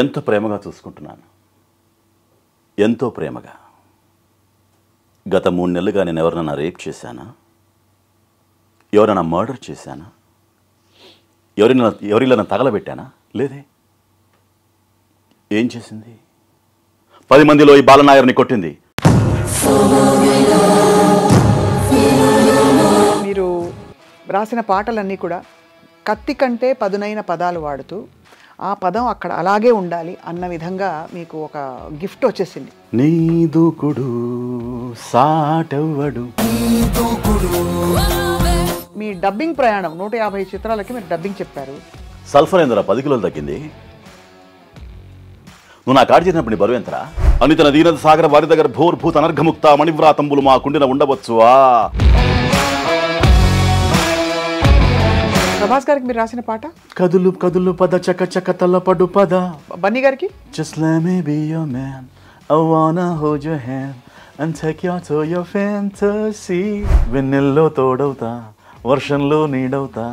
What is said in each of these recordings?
ఎంత ప్రేమగా చూసుకుంటున్నాను, ఎంతో ప్రేమగా. గత 3 నెలలుగా నేను ఎవరినైనా రేప్ చేశానా? ఎవరైనా మర్డర్ చేశానా? ఎవరిలా తగలబెట్టానా? లేదే. ఏం చేసింది? 10 మందిలో ఈ బాలనాయర్ని కొట్టింది. మీరు రాసిన పాటలన్నీ కూడా కత్తి కంటే పదునైన పదాలు వాడుతూ ఆ పదం అక్కడ అలాగే ఉండాలి అన్న విధంగా మీకు ఒక గిఫ్ట్ వచ్చేసింది. నీ దూకుడు సాటెవ్వడు. మీ డబ్బింగ్ ప్రయాణం 150 చిత్రాలకి మీరు డబ్బింగ్ చెప్పారు. సల్ఫర్ ఏందరా 10 కిలోలు తగ్గింది? నువ్వు నా కాడి చేసినప్పుడు నీ బరువు ఎంతరా? అనితన దీనద సాగర వారి దగ్గర భూర్భూత అనర్ఘముక్త మణివ్రాతంబులు మా కుండిన ఉండవచ్చువా. ప్రభాస్ గారికి మీరు రాసిన పాట కదులు కదులు పద చక చక తలపడు పద. బన్నీ గారికి Just let me be your man, I wanna hold your hand and take you to your fantasy. వెన్నెల్లో తోడవుతా, వర్షంలో నీడవుతా,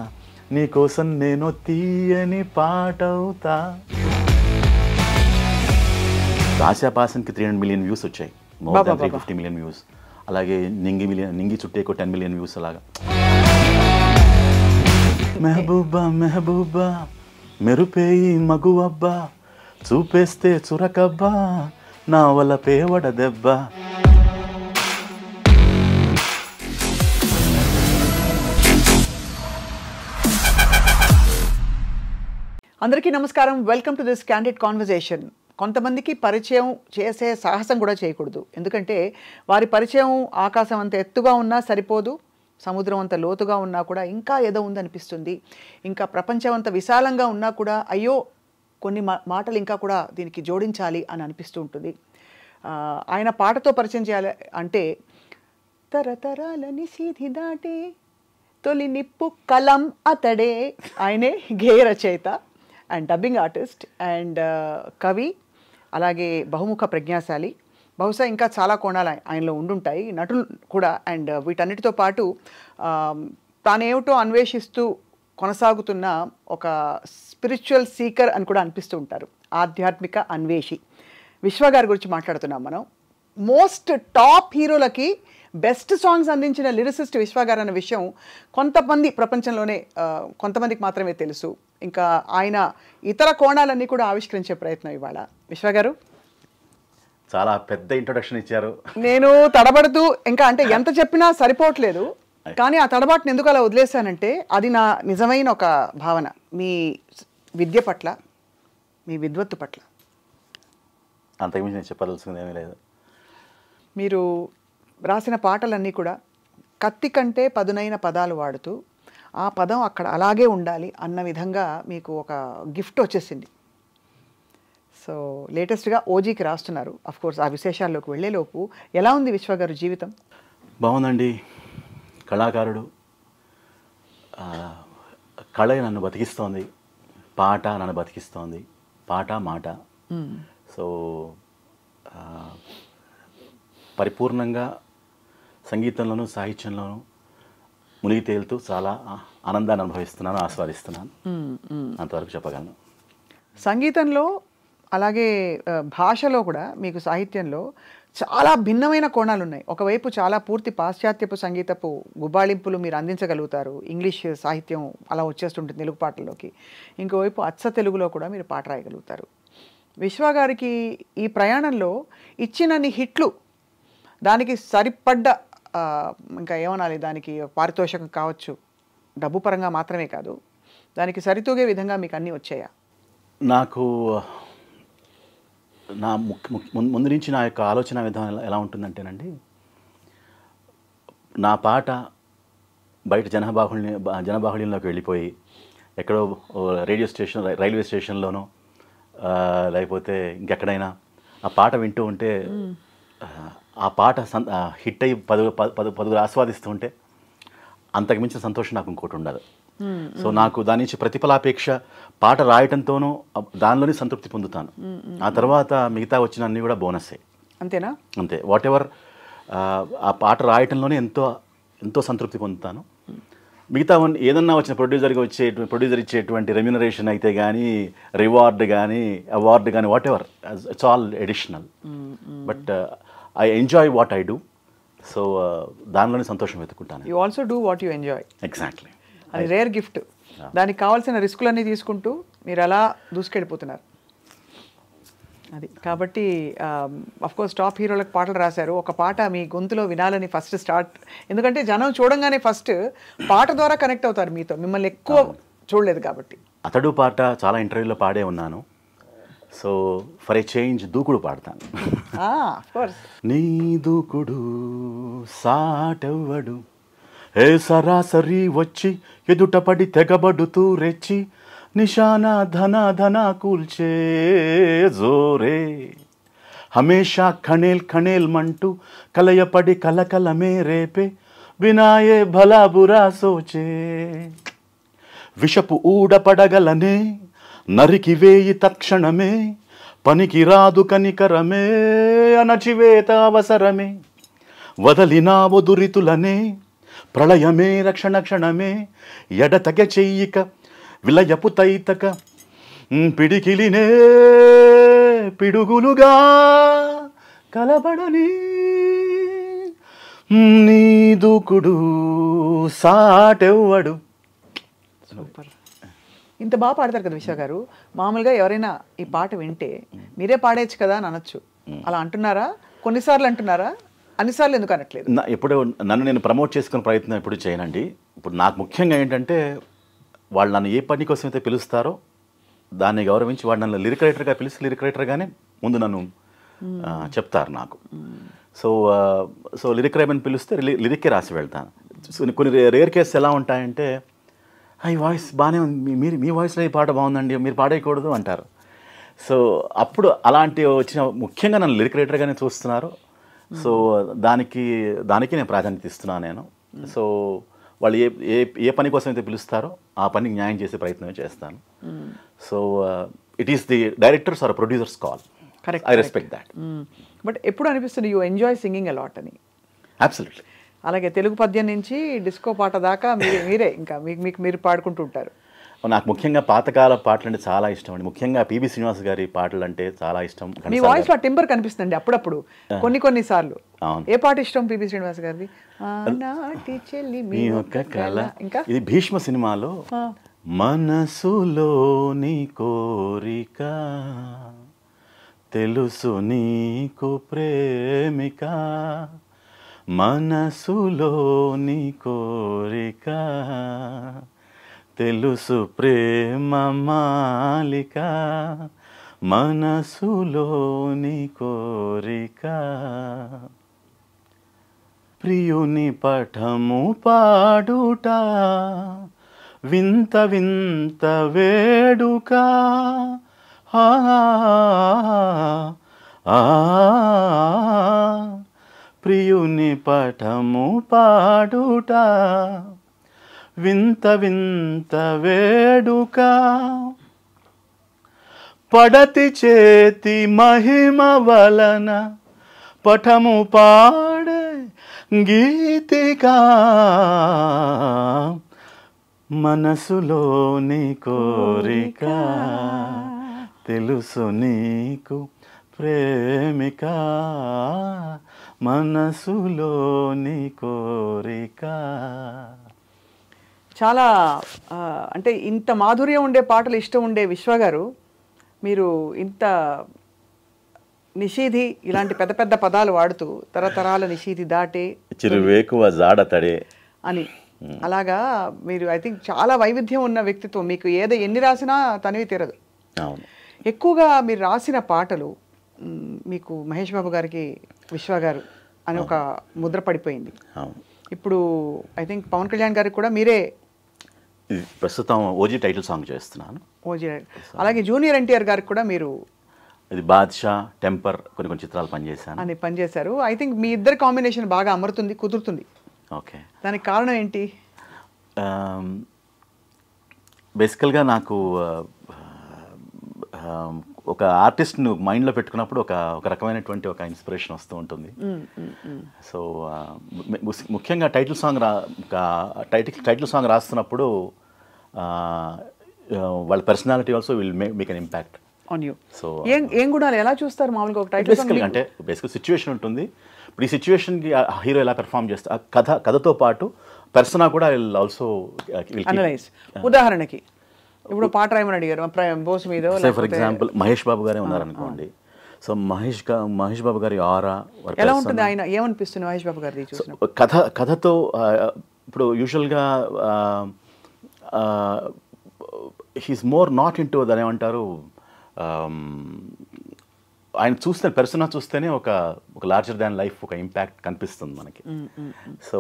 నీకోసం నేను తీయని పాటవుతా. ఆశాపాసన్కి 300 మిలియన్ వ్యూస్ వచ్చాయి, మోర్ దాన్ 350 మిలియన్ వ్యూస్. అలాగే నింగి చుట్టేకో 10 మిలియన్ వ్యూస్. అలాగా మెహబూబా మెహబూబా మెరుపేయి మగువబ్బా, చూపేస్తే చురకబ్బా, నా వల్ల పేవడ దెబ్బ. అందరికీ నమస్కారం. Welcome to this candid conversation. కొంతమందికి పరిచయం చేసే సాహసం కూడా చేయకూడదు, ఎందుకంటే వారి పరిచయం ఆకాశం అంత ఎత్తుగా ఉన్నా సరిపోదు, సముద్రం అంత లోతుగా ఉన్నా కూడా ఇంకా ఏదో ఉందనిపిస్తుంది. ఇంకా ప్రపంచం అంత విశాలంగా ఉన్నా కూడా అయ్యో కొన్ని మాటలు ఇంకా కూడా దీనికి జోడించాలి అని అనిపిస్తూ ఉంటుంది. ఆయన పాటతో పరిచయం చేయాలి అంటే తరతరాలని సీధి దాటి తొలి నిప్పు కలం అతడే. ఆయనే గేయ రచయిత అండ్ డబ్బింగ్ ఆర్టిస్ట్ అండ్ కవి, అలాగే బహుముఖ ప్రజ్ఞాశాలి. బహుశా ఇంకా చాలా కోణాలు ఆయనలో ఉండుంటాయి, నటులు కూడా. అండ్ వీటన్నిటితో పాటు తానేమిటో అన్వేషిస్తూ కొనసాగుతున్న ఒక స్పిరిచువల్ సీకర్ అని కూడా అనిపిస్తూ ఉంటారు, ఆధ్యాత్మిక అన్వేషి. విశ్వ గారి గురించి మాట్లాడుతున్నాం మనం. మోస్ట్ టాప్ హీరోలకి బెస్ట్ సాంగ్స్ అందించిన లిరిసిస్ట్ విశ్వ గారు అన్న విషయం కొంతమంది ప్రపంచంలోనే కొంతమందికి మాత్రమే తెలుసు. ఇంకా ఆయన ఇతర కోణాలన్నీ కూడా ఆవిష్కరించే ప్రయత్నం ఇవాళ. విశ్వ గారు, చాలా పెద్ద ఇంట్రొడక్షన్ ఇచ్చారు. నేను తడబడుతూ ఇంకా అంటే ఎంత చెప్పినా సరిపోవట్లేదు, కానీ ఆ తడబాటుని ఎందుకు అలా వదిలేశానంటే అది నా నిజమైన ఒక భావన మీ విద్య పట్ల, మీ విద్వత్తు పట్ల. అంతకుమించి నేను చెప్పదలుచుకుంది ఏమీ లేదు. మీరు రాసిన పాటలన్నీ కూడా కత్తి కంటే పదునైన పదాలు వాడుతూ ఆ పదం అక్కడ అలాగే ఉండాలి అన్న విధంగా మీకు ఒక గిఫ్ట్ వచ్చేసింది. సో లేటెస్ట్గా ఓజీకి రాస్తున్నారు. అఫ్కోర్స్ ఆ విశేషాల్లోకి వెళ్ళేలోపు ఎలా ఉంది విశ్వ గారు జీవితం? బాగుందండి. కళాకారుడు, కళ నన్ను బతికిస్తోంది, పాట నన్ను బతికిస్తోంది, పాట మాట. సో పరిపూర్ణంగా సంగీతంలోనూ సాహిత్యంలోనూ మునిగి తేలుతూ చాలా ఆనందాన్ని అనుభవిస్తున్నాను, ఆస్వాదిస్తున్నాను. అంతవరకు చెప్పగలను. సంగీతంలో అలాగే భాషలో కూడా మీకు సాహిత్యంలో చాలా భిన్నమైన కోణాలు ఉన్నాయి. ఒకవైపు చాలా పూర్తి పాశ్చాత్యపు సంగీతపు గుబాళింపులు మీరు అందించగలుగుతారు, ఇంగ్లీష్ సాహిత్యం అలా వచ్చేస్తుంటుంది తెలుగు పాటల్లోకి. ఇంకోవైపు అచ్చ తెలుగులో కూడా మీరు పాట రాయగలుగుతారు. విశ్వ గారికి ఈ ప్రయాణంలో ఇచ్చినన్ని హిట్లు, దానికి సరిపడ్డ ఇంకా ఏమనాలి, దానికి పారితోషికం కావచ్చు, డబ్బు పరంగా మాత్రమే కాదు, దానికి సరితూగే విధంగా మీకు అన్నీ వచ్చాయా? నాకు నా ముందు నుంచి నా యొక్క ఆలోచన విధానం ఎలా ఉంటుందంటేనండి, నా పాట బయట జనబాహుళ్యంలోకి వెళ్ళిపోయి ఎక్కడో రేడియో స్టేషన్, రైల్వే స్టేషన్లోనో లేకపోతే ఇంకెక్కడైనా ఆ పాట వింటూ ఉంటే, ఆ పాట హిట్ అయ్యి పదుగురు ఆస్వాదిస్తూ ఉంటే అంతకుమించిన సంతోషం నాకు ఇంకోటి ఉండదు. సో నాకు దాని నుంచి ప్రతిఫలాపేక్ష పాట రాయటంతోనూ దానిలోనే సంతృప్తి పొందుతాను. ఆ తర్వాత మిగతా వచ్చిన అన్నీ కూడా బోనస్సే. అంతేనా? అంతే. వాట్ ఎవర్ ఆ పాట రాయటంలోనే ఎంతో సంతృప్తి పొందుతాను. మిగతా ఏదన్నా వచ్చిన ప్రొడ్యూసర్ ఇచ్చేటువంటి రెమ్యునరేషన్ అయితే కానీ, రివార్డ్ కానీ, అవార్డు కానీ, whatever, it's all additional. But I enjoy what I do. So దానిలోనే సంతోషం వెతుకుంటాను. You also do what you enjoy. Exactly. అది రేర్ గిఫ్ట్. దానికి కావాల్సిన రిస్కులన్నీ తీసుకుంటూ మీరు అలా దూసుకెళ్ళిపోతున్నారు. అది కాబట్టి కోర్స్ టాప్ హీరోలకు పాటలు రాశారు. ఒక పాట మీ గొంతులో వినాలని ఫస్ట్ స్టార్ట్, ఎందుకంటే జనం చూడంగానే ఫస్ట్ పాట ద్వారా కనెక్ట్ అవుతారు మీతో, మిమ్మల్ని ఎక్కువ చూడలేదు కాబట్టి. అతడు పాట చాలా ఇంటర్వ్యూలో పాడే ఉన్నాను. సో ఫర్ ఏ చేంజ్ దూకుడు పాడతాను. నీ దూకుడు సాటెవ్వడు, ఏ సరాసరి వచ్చి ఎదుటపడి తెగబడుతూ రెచ్చి నిశానా ధనా కూల్చే జోరే, హమేషా ఖణేల్ ఖణేల్ మంటూ కలయపడి కలకలమే రేపే, వినాయే భలా బురా సోచే, విషపు ఊడపడగలనే నరికి వేయి తక్షణమే, పనికి రాదు కనికరమే అణచివేత అవసరమే, వదలినా ఒదురితులనే ప్రళయమే రక్షణ క్షణమే, ఎడతగ చెయ్యిక విలయపు తైతక పిడికిలినే పిడుగులుగా కలబడని, నీ దూకుడు సాటెవ్వడు. సూపర్. ఇంత బాగా పాడతారు కదా విశ్వ గారు. మామూలుగా ఎవరైనా ఈ పాట వింటే మీరే పాడేయచ్చు కదా అని అనొచ్చు. అలా అంటున్నారా? కొన్నిసార్లు అంటున్నారా? అన్నిసార్లు ఎందుకు అనట్లేదు? ఎప్పుడు నన్ను నేను ప్రమోట్ చేసుకునే ప్రయత్నం ఎప్పుడు చేయనండి. ఇప్పుడు నాకు ముఖ్యంగా ఏంటంటే, వాళ్ళు నన్ను ఏ పని కోసం అయితే పిలుస్తారో దాన్ని గౌరవించి, వాడు నన్ను లిరిక్ రైటర్గా పిలిచి లిరిక్ రైటర్గానే ముందు నన్ను చెప్తారు నాకు. సో లిరిక్ రైటర్ని పిలిస్తే లిరిక్కే రాసి వెళ్తాను. కొన్ని రేర్ కేసెస్ ఎలా ఉంటాయంటే, ఈ వాయిస్ బాగానే ఉంది, మీ వాయిస్లో ఈ పాట బాగుందండి, మీరు పాడేయకూడదు అంటారు. సో అప్పుడు అలాంటి వచ్చిన, ముఖ్యంగా నన్ను లిరిక్ రైటర్గానే చూస్తున్నారు. సో దానికి నేను ప్రాధాన్యత ఇస్తున్నాను నేను. సో వాళ్ళు ఏ పని కోసం అయితే పిలుస్తారో ఆ పనికి న్యాయం చేసే ప్రయత్నం చేస్తాను. So it is the directors or producers call. Correct, I respect that. But ఎప్పుడు అనిపిస్తుంది యూ ఎంజాయ్ సింగింగ్ అలాట్ అని? అబ్సల్యూట్లీ. అలాగే తెలుగు పద్యం నుంచి డిస్కో పాట దాకా మీరే ఇంకా మీకు మీరు పాడుకుంటూ ఉంటారు. నాకు ముఖ్యంగా పాతకాల పాటలు అంటే చాలా ఇష్టం అండి. ముఖ్యంగా పిబి శ్రీనివాస్ గారి పాటలు అంటే చాలా ఇష్టం. మీ వాయిస్ లో టింబర్ కనిపిస్తుంది అప్పుడప్పుడు, కొన్ని సార్లు. ఏ పాట ఇష్టం పిబి శ్రీనివాస్ గారిది? ఇంకా ఇది భీష్మ సినిమాలో, మనసులోని కోరిక తెలుసు నీకు ప్రేమిక, మనసులోని కోరిక తెలుసు ప్రేమ మాలిక, మనసులోని కోరిక, ప్రియుని పఠము పాడుట వింత వింత వేడుక, ప్రియుని పఠము పాడుట వింత వింత వేడుక, పడతి చేతి మహిమ వలన పఠము పాడే గీతిక, మనసులోని కోరిక తెలుసు నీకు ప్రేమిక, మనసులోని కోరిక. చాలా అంటే ఇంత మాధుర్యం ఉండే పాటలు ఇష్టం ఉండే విశ్వ గారు, మీరు ఇంత నిషీధి ఇలాంటి పెద్ద పెద్ద పదాలు వాడుతూ తరతరాల నిషీధి దాటే చిరువేకువ జాడతడే అని, అలాగా మీరు ఐ థింక్ చాలా వైవిధ్యం ఉన్న వ్యక్తిత్వం. మీకు ఎన్ని రాసినా తనివి తీరదు. ఎక్కువగా మీరు రాసిన పాటలు మీకు మహేష్ బాబు గారికి విశ్వ గారు అని ఒక ముద్ర పడిపోయింది. ఇప్పుడు ఐ థింక్ పవన్ కళ్యాణ్ గారికి కూడా మీరే ప్రస్తుతం ఓజీ టైటిల్ సాంగ్ చేస్తున్నాను. ఓజీ, అలాగే జూనియర్ ఎన్టీఆర్ గారికి కూడా మీరు ఇది బాద్షా, టెంపర్ కొన్ని చిత్రాలు పనిచేశారు. ఐ థింక్ మీ ఇద్దరు కాంబినేషన్ బాగా అమరుతుంది, కుదురుతుంది. ఓకే, దానికి కారణం ఏంటి? బేసికల్గా నాకు ఒక ఆర్టిస్ట్ను మైండ్లో పెట్టుకున్నప్పుడు ఒక రకమైనటువంటి ఒక ఇన్స్పిరేషన్ వస్తూ ఉంటుంది. సో ముఖ్యంగా టైటిల్ సాంగ్ రాస్తున్నప్పుడు వాళ్ళ personality also will make an impact on you. So ఏం గుణాలు ఎలా చూస్తారు మామూలుగా ఒక టైటిల్ సాంగ్? అంటే బేసిక్గా సిచ్యువేషన్ ఉంటుంది. ఇప్పుడు ఈ సిచ్యువేషన్కి హీరో ఎలా పెర్ఫామ్ చేస్తా, కథతో పాటు పర్సనా కూడా విల్ ఆల్సో అనలైజ్. ఉదాహరణకి ఇప్పుడు పాట రాయమని అడిగారు బోస్ మీద, ఫర్ ఎగ్జాంపుల్ మహేష్ బాబు గారే ఉన్నారనుకోండి. సో మహేష్ బాబు గారి ఆరా ఎలా ఉంటుంది, ఆయన ఏమనిపిస్తుంది మహేష్ బాబు గారి చూసినప్పుడు? కథతో ఇప్పుడు యూజువల్గా హీస్ మోర్ నాట్ ఇంటూ దాని ఏమంటారు, ఆయన చూస్తే పర్సనా చూస్తేనే ఒక లార్జర్ దాన్ లైఫ్ ఒక ఇంపాక్ట్ కనిపిస్తుంది మనకి. సో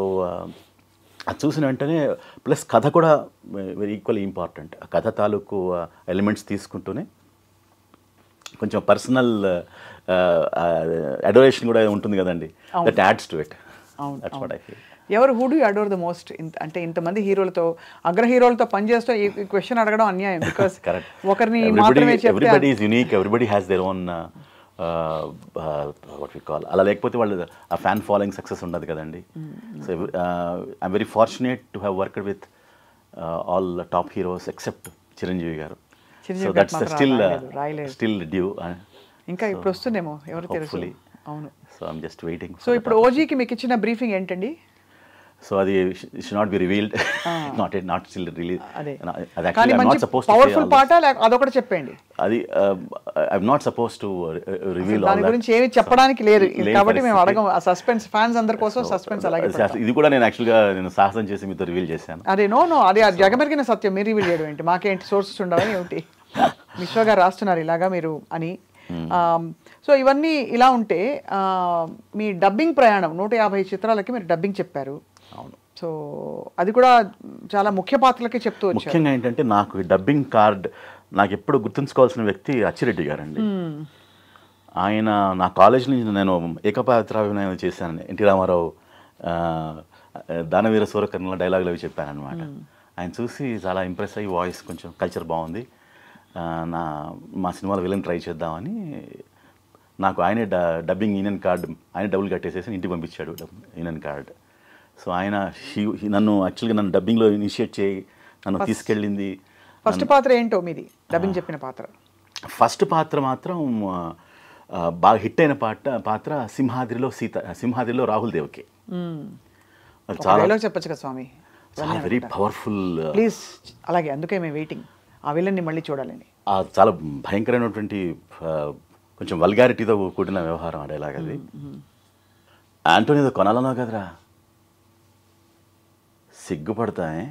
అది చూసిన వెంటనే ప్లస్ కథ కూడా వెరీ ఈక్వల్లీ ఇంపార్టెంట్. ఆ కథ తాలూకు ఎలిమెంట్స్ తీసుకుంటూనే కొంచెం పర్సనల్ అడోరేషన్ కూడా ఉంటుంది కదండి, that adds to it. That's what I feel. ఎవరు who do adore the most? అంటే ఇంతమంది హీరోలతో, అగ్ర హీరోలతో పనిచేస్తూ ఈ క్వశ్చన్ అడగడం అన్యాయం. బికాస్ ఒకరిని మాత్రమే చెప్తే everybody is unique, everybody has their own what we call. అలా లేకపోతే వాళ్ళు ఆ ఫ్యాన్ ఫాలోయింగ్ సక్సెస్ ఉండదు కదండి. So I'm very fortunate to have worked with all top heroes except Chiranjeevi garu. So that's still due. ఇంకా ఇప్పుడు వస్తుందేమో ఎవరు తెలుసు. అవును. So I'm just waiting. So ఇప్పుడు ఓజీకి మీకు ఇచ్చిన బ్రీఫింగ్ ఏంటండి? సో అది should not be revealed, not still release. కానీ మంచి పవర్ఫుల్ పాట అదొకటి చెప్పండి. అది I'm not suppose to reveal. దాని గురించి ఏమి చెప్పడానికి లేదు కాబట్టి మేము అడగం. సస్పెన్స్ ఫ్యాన్స్ అందరి కోసం సస్పెన్స్ అలాగే. ఇది కూడా నేను యాక్చువల్గా సాహసం చేసి మీతో రివీల్ చేశాను. అదే నో అది జగమెరిగిన సత్యం. మీరు రివీల్ చేయడం ఏంటి? మాకేంటి సోర్సెస్ ఉండవని ఏమిటి? విశ్వ గారు రాస్తున్నారు ఇలాగా మీరు అని. సో ఇవన్నీ ఇలా ఉంటే మీ డబ్బింగ్ ప్రయాణం 150 చిత్రాలకి మీరు డబ్బింగ్ చెప్పారు. అవును. సో అది కూడా చాలా ముఖ్య పాత్రలకి చెప్తూ వచ్చారు. ముఖ్యంగా ఏంటంటే నాకు డబ్బింగ్ కార్డ్ నాకు ఎప్పుడు గుర్తుంచుకోవాల్సిన వ్యక్తి అచ్చిరెడ్డి గారండి. ఆయన నా కాలేజ్ నుంచి నేను ఏకపాత్రాభినయం చేశాను. ఎన్టీ రామారావు దానవీర సూరకర్ణల డైలాగులు అవి చెప్పాను అనమాట. ఆయన చూసి చాలా ఇంప్రెస్ అయ్యి వాయిస్ కొంచెం కల్చర్ బాగుంది, మా సినిమాలో విలన్ ట్రై చేద్దామని నాకు ఆయనే డబ్బింగ్ యూనియన్ కార్డు ఆయన డబ్బులు కట్టేసేసి ఇంటికి పంపించాడు యూనియన్ కార్డు. సో ఆయన నన్ను డబ్బింగ్లో ఇనిషియేట్ చేయి నన్ను తీసుకెళ్ళింది. ఫస్ట్ పాత్ర ఏంటో మీది డబ్బింగ్ చెప్పిన పాత్ర? ఫస్ట్ పాత్ర మాత్రం బాగా హిట్ అయిన పాత్ర సింహాద్రిలో రాహుల్ దేవకి. చాలా చెప్పచ్చు కదా స్వామి. చాలా వెరీ పవర్ఫుల్. ప్లీజ్. అలాగే అందుకే మేము వెయిటింగ్ ఆ విలన్ని మళ్ళీ చూడాలని. చాలా భయంకరమైనటువంటి కొంచెం వల్గారిటీతో కూడిన వ్యవహారం ఆ డైలాగ్ అది. ఆంటోనీతో కొనాలనో కదరా, సిగ్గుపడతానే,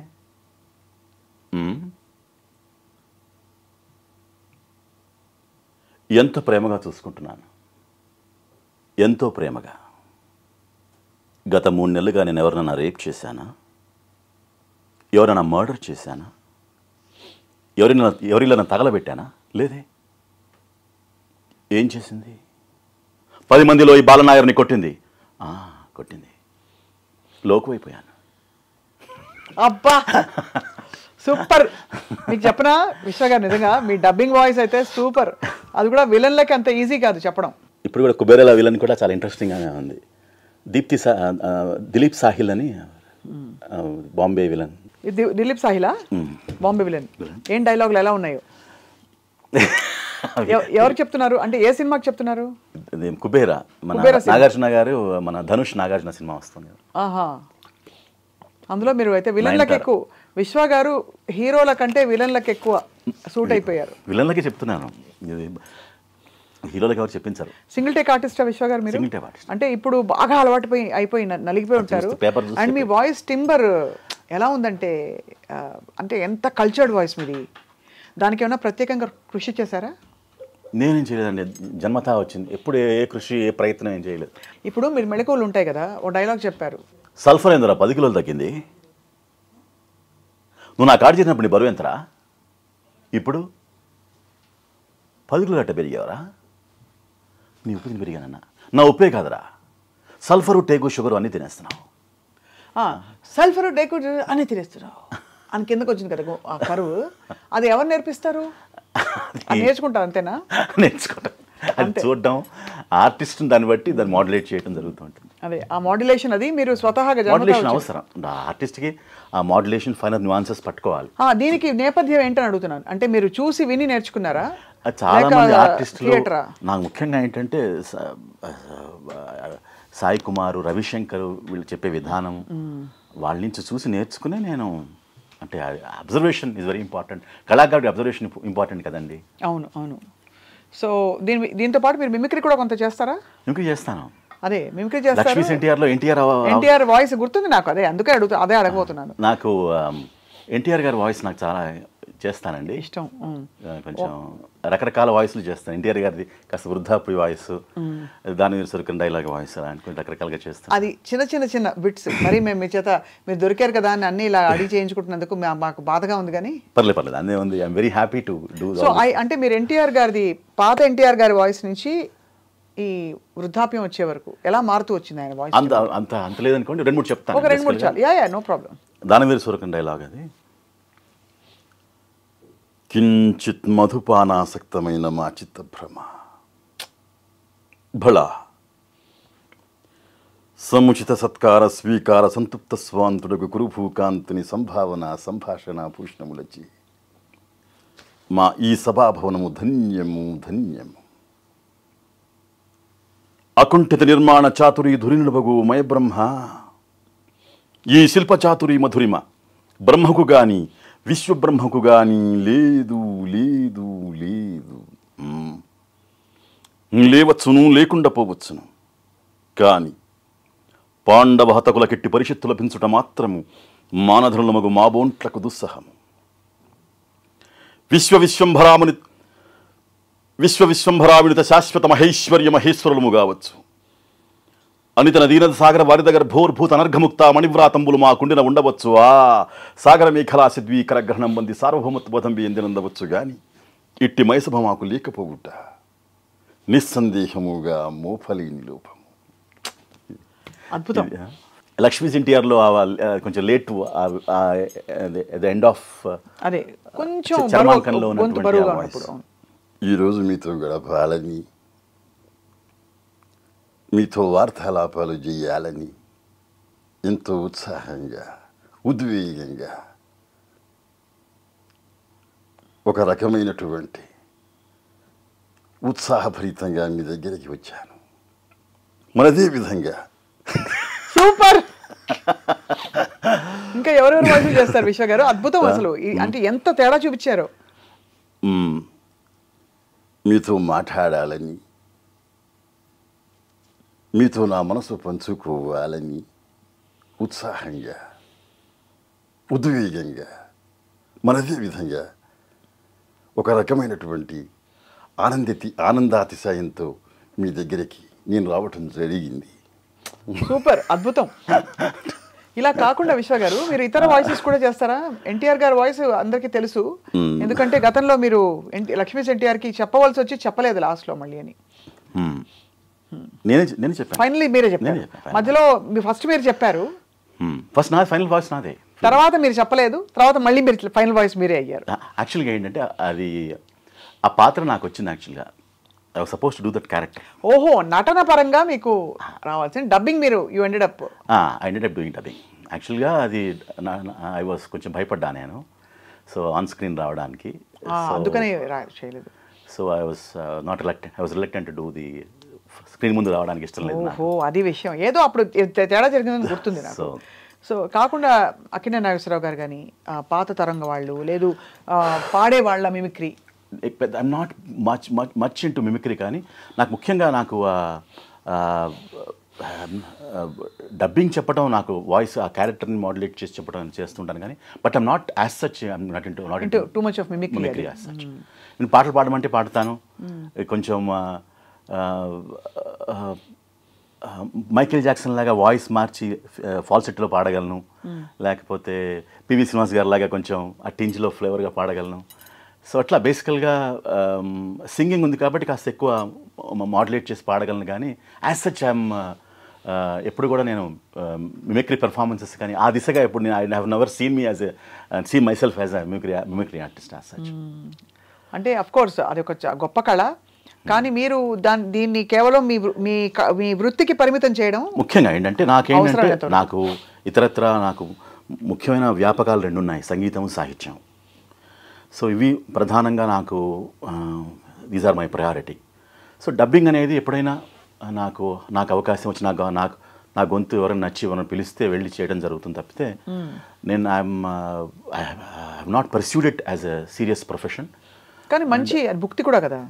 ఎంతో ప్రేమగా చూసుకుంటున్నాను, ఎంతో ప్రేమగా. గత 3 నెలలుగా నేను ఎవరినైనా రేప్ చేశానా, ఎవరైనా మర్డర్ చేశానా, ఎవరిలో తగలబెట్టానా? లేదే. ఏం చేసింది? 10 మందిలో ఈ బాలనాయర్ని కొట్టింది. కొట్టింది. లోకువైపోయాను. అబ్బా సూపర్. మీకు చెప్పనా విశ్వ గారు, నిజంగా మీ డబ్బింగ్ వాయిస్ అయితే సూపర్. అది కూడా విలన్లకి అంత ఈజీ కాదు చెప్పడం. ఇప్పుడు కూడా కుబేరాల విలన్ కూడా చాలా ఇంట్రెస్టింగ్గానే ఉంది. దిలీప్ సాహిల్ అని బాంబే విలన్. దిలీప్ సాహిలా బాంబే విలన్? ఏం డైలాగులు ఎలా ఉన్నాయో? ఎవరు చెప్తున్నారు అంటే ఏ సినిమాకి చెప్తున్నారు? కుబేరా, మన నాగార్జున గారు, మన ధనుష్ నాగార్జున సినిమా వస్తుంది. అందులో మీరు అయితే విలన్లకు ఎక్కువ, విశ్వ గారు హీరోల కంటే విలన్లకు ఎక్కువ సూట్ అయిపోయారు. విలన్లకి చెప్తున్నాను, హీరోలకి ఎవరు చెప్పించారు. సింగిల్ టేక్ ఆర్టిస్టా విశ్వ గారు మీరు? అంటే ఇప్పుడు బాగా అలవాటు అయిపోయి నలిగిపోయి ఉంటారు. అండ్ మీ వాయిస్ టింబర్ ఎలా ఉందంటే, అంటే ఎంత కల్చర్డ్ వాయిస్ మీది. దానికి ఏమైనా ప్రత్యేకంగా కృషి చేశారా? నేనేం చేయలేదండి, జన్మతా వచ్చింది. ఎప్పుడు ఏ కృషి ఏ ప్రయత్నం ఏం చేయలేదు. ఇప్పుడు మీరు మెళకువలు ఉంటాయి కదా, ఓ డైలాగ్ చెప్పారు. సల్ఫర్ ఎంతరా 10 కిలోలు తగ్గింది, నువ్వు నా కాడు చేసినప్పుడు నీ బరువు ఎంతరా, ఇప్పుడు 10 కిలోలు అట్ట పెరిగావరా, నీ ఉప్పు తిని పెరిగానన్నా, నా ఉప్పే కాదరా, సల్ఫరు టేకు షుగరు అన్నీ తినేస్తున్నావు. సల్ఫరు టేకు అన్నీ తినేస్తున్నావు అని కిందకు వచ్చింది కదా ఆ కరువు. అది ఎవరు నేర్పిస్తారు? అది నేర్చుకుంటారు అంతేనా? నేర్చుకోవటం, అది చూడడం, ఆర్టిస్ట్ని దాన్ని బట్టి దాన్ని మాడ్యులేట్ చేయడం జరుగుతూ ఉంటుంది. అదే ఆ మాడ్యులేషన్ అది మీరు స్వతహాగా మాడ్యులేషన్ అవసరం, ఆర్టిస్ట్కి ఆ మాడ్యులేషన్ ఫైనల్ న్యూయాన్సెస్ పట్టుకోవాలి. దీనికి నేపథ్యం ఏంటని అడుగుతున్నాను. అంటే మీరు చూసి విని నేర్చుకున్నారా? చాలా మంది ఆర్టిస్టులు, నాకు ముఖ్యంగా ఏంటంటే సాయి కుమారు, రవిశంకర్ వీళ్ళు చెప్పే విధానం వాళ్ళ నుంచి చూసి నేర్చుకునే నేను, అంటే అబ్జర్వేషన్ ఈజ్ వెరీ ఇంపార్టెంట్. కళాకారుడి అబ్జర్వేషన్ ఇంపార్టెంట్ కదండి. అవును అవును. సో దీంతో పాటు మీరు మిమిక్రీ కూడా కొంత చేస్తారా? మిమిక్రీ చేస్తాను. అదే మిమిక్రీ చేస్తారు. లక్ష్మీస్ ఎన్టీఆర్లో ఎన్టీఆర్ వాయిస్ గుర్తుంది నాకు, అందుకే అడగబోతున్నాను. నాకు ఎన్టీఆర్ గారి వాయిస్ నాకు చాలా చేస్తానండి, ఇష్టం. కొంచెం రకరకాల వాయిస్లు చేస్తాను. ఎన్టీఆర్ గారిది కాస్త వృద్ధాప్య వాయిస్, దాని సరుకుని డైలాగ్ వాయిస్, అలాంటి రకరకాలుగా చేస్తాను. అది చిన్న బిట్స్. మరి మేము మీ చేత మీరు దొరికారు కదా అని అన్ని ఇలా అడిగి చేయించుకుంటున్నందుకు మాకు బాధగా ఉంది, కానీ పర్లేదు అదే ఉంది. I'm very happy to do. So అంటే మీరు ఎన్టీఆర్ గారిది, పాత ఎన్టీఆర్ గారి వాయిస్ నుంచి ఈ వృద్ధాప్యం వచ్చే వరకు ఎలా మారుతూ వచ్చింది ఆయన వాయిస్? అంత లేదనుకోండి, 2-3 చెప్తాను. 2-3 చాలు. Yeah no problem. దానవీర సూరకం డైలాగ్ అది. కించిత్ మధుపానాసక్తమైన మా చిత్తభ్రమ భళ సముచిత సత్కార స్వీకార సంతృప్త స్వాంతుడకు కురుభూకాంతుని సంభావన సంభాషణ భూషణములచి మా ఈ సభాభవనము ధన్యము ధన్యము. అకుంఠిత నిర్మాణ చాతురీ ధురినుడవగు మయబ్రహ్మ, ఈ శిల్పచాతురీ మధురిమ బ్రహ్మకు గాని విశ్వబ్రహ్మకు గాని లేదు లేదు లేదు. లేవచ్చును, లేకుండా పోవచ్చును, కానీ పాండవ హతకులకెట్టి పరిషత్తు లభించుట మాత్రము మానధనులమగు మాబోంట్లకు దుస్సహము. విశ్వవిశ్వంభరావినిత శాశ్వత మహేశ్వర్య మహేశ్వరులము కావచ్చు. అనితన దీనద సాగర వారిద గర్భోర్భూత అనర్ఘముక్త మణివ్రాతంబులు మా కుండిన ఉండవచ్చు. ఆ సాగర మేఖలా సిద్వీకర గ్రహణం బంది సార్వభౌమత్వతంబి ఎందినందవచ్చు గాని ఇట్టి మైసభ మాకు లేకపోవుట నిస్సందేహముగా మోఫలేని లోపము. అద్భుతం. లక్ష్మీస్ ఎన్టీఆర్లో కొంచెం లేట్, ది ఎండ్ ఆఫ్ అదే కొంచెం చర్మాంకంలో ఉన్నటువంటి వాయిస్. ఈరోజు మీతో గడపాలని, మీతో వార్తాలాపాలు చేయాలని ఎంతో ఉత్సాహంగా, ఉద్వేగంగా, ఒక రకమైనటువంటి ఉత్సాహభరితంగా మీ దగ్గరికి వచ్చాను. మనదే విధంగా సూపర్. ఇంకా ఎవరెవరు వాయిస్ చేస్తారు విశ్వ గారు? అద్భుతం అసలు. అంటే ఎంత తేడా చూపించారో. మీతో మాట్లాడాలని, మీతో నా మనసు పంచుకోవాలని ఉత్సాహంగా, ఉద్వేగంగా, మనదే విధంగా ఒక రకమైనటువంటి ఆనందాతిశయంతో మీ దగ్గరికి నేను రావటం జరిగింది. సూపర్, అద్భుతం. ఇలా కాకుండా విశ్వ గారు మీరు ఇతర వాయిసెస్ కూడా చేస్తారా? ఎన్టీఆర్ గారి వాయిస్ అందరికీ తెలుసు, ఎందుకంటే గతంలో మీరు లక్ష్మీస్ ఎన్టీఆర్కి చెప్పవలసి వచ్చి చెప్పలేదు లాస్ట్లో మళ్ళీ అని. నేను చెప్పాను. ఫైనల్లీ మీరే చెప్పారు. మధ్యలో ఫస్ట్ మీరు చెప్పారు, ఫస్ట్ నా ఫైనల్ వాయిస్ నాదే. తర్వాత మీరు చెప్పలేదు, తర్వాత మళ్ళీ మీరు ఫైనల్ వాయిస్ మీరే అయ్యారు. యాక్చువల్గా ఏంటంటే అది ఆ పాత్ర నాకు వచ్చింది. యాక్చువల్గా I was suppose to do that character. ఓహో, నటన పరంగా మీకు రావాల్సిన డబ్బింగ్ మీరు you ended up doing dubbing. యాక్చువల్గా అది ఐ వాజ్ కొంచెం భయపడ్డా నేను, సో ఆన్ స్క్రీన్ రావడానికి, అందుకని చేయలేదు. So I was not reluctant to do the screen ముందు రావడానికి ఇష్టం లేదు. ఓహో, అది విషయం. ఏదో అప్పుడు తేడా జరిగిందని గుర్తుంది నాకు. సో కాకుండా అక్కినేని నాగేశ్వరరావు గారు కానీ పాత తరంగ వాళ్ళు, లేదు పాడే వాళ్ళ mimicry, I'm not much into mimicry, కానీ నాకు ముఖ్యంగా నాకు డబ్బింగ్ చెప్పడం, నాకు వాయిస్ ఆ క్యారెక్టర్ని మాడ్యులేట్ చేసి చెప్పడం చేస్తుంటాను, కానీ but I'm not as such, I'm naught into too much of mimicry as such. నేను పాటలు పాడమంటే పాడతాను, కొంచెం మైకేల్ జాక్సన్ లాగా వాయిస్ మార్చి ఫాల్సెట్లో పాడగలను, లేకపోతే పివి శ్రీనివాస్ గారి లాగా కొంచెం ఆ టింజ్లో ఫ్లేవర్గా పాడగలను. సో అట్లా బేసికల్గా సింగింగ్ ఉంది కాబట్టి కాస్త ఎక్కువ మాడ్యులేట్ చేసి పాడగలను, కానీ యాజ్ సచ్ ఐఎమ్ ఎప్పుడు కూడా నేను మిమిక్రీ పెర్ఫార్మెన్సెస్ కానీ ఆ దిశగా ఎప్పుడు నేను I have never seen me as see myself as a mimicry artist as such. అంటే అఫ్ కోర్స్ అది ఒక గొప్ప కళ, కానీ మీరు దీన్ని కేవలం మీ వృత్తికి పరిమితం చేయడం ముఖ్యంగా ఏంటంటే నాకేంటంటే అవసరమైనంత వరకు. నాకు ఇతరత్ర నాకు ముఖ్యమైన వ్యాపకాలు 2 ఉన్నాయి, సంగీతం, సాహిత్యం. సో ఇవి ప్రధానంగా నాకు these are my priority. So dubbing అనేది ఎప్పుడైనా నాకు అవకాశం వచ్చి నా గొంతు ఎవరైనా నచ్చి ఎవరైనా పిలిస్తే వెళ్ళి చేయడం జరుగుతుంది తప్పితే నేను I have not pursued it as a serious profession. కానీ మంచి భుక్తి కూడా కదా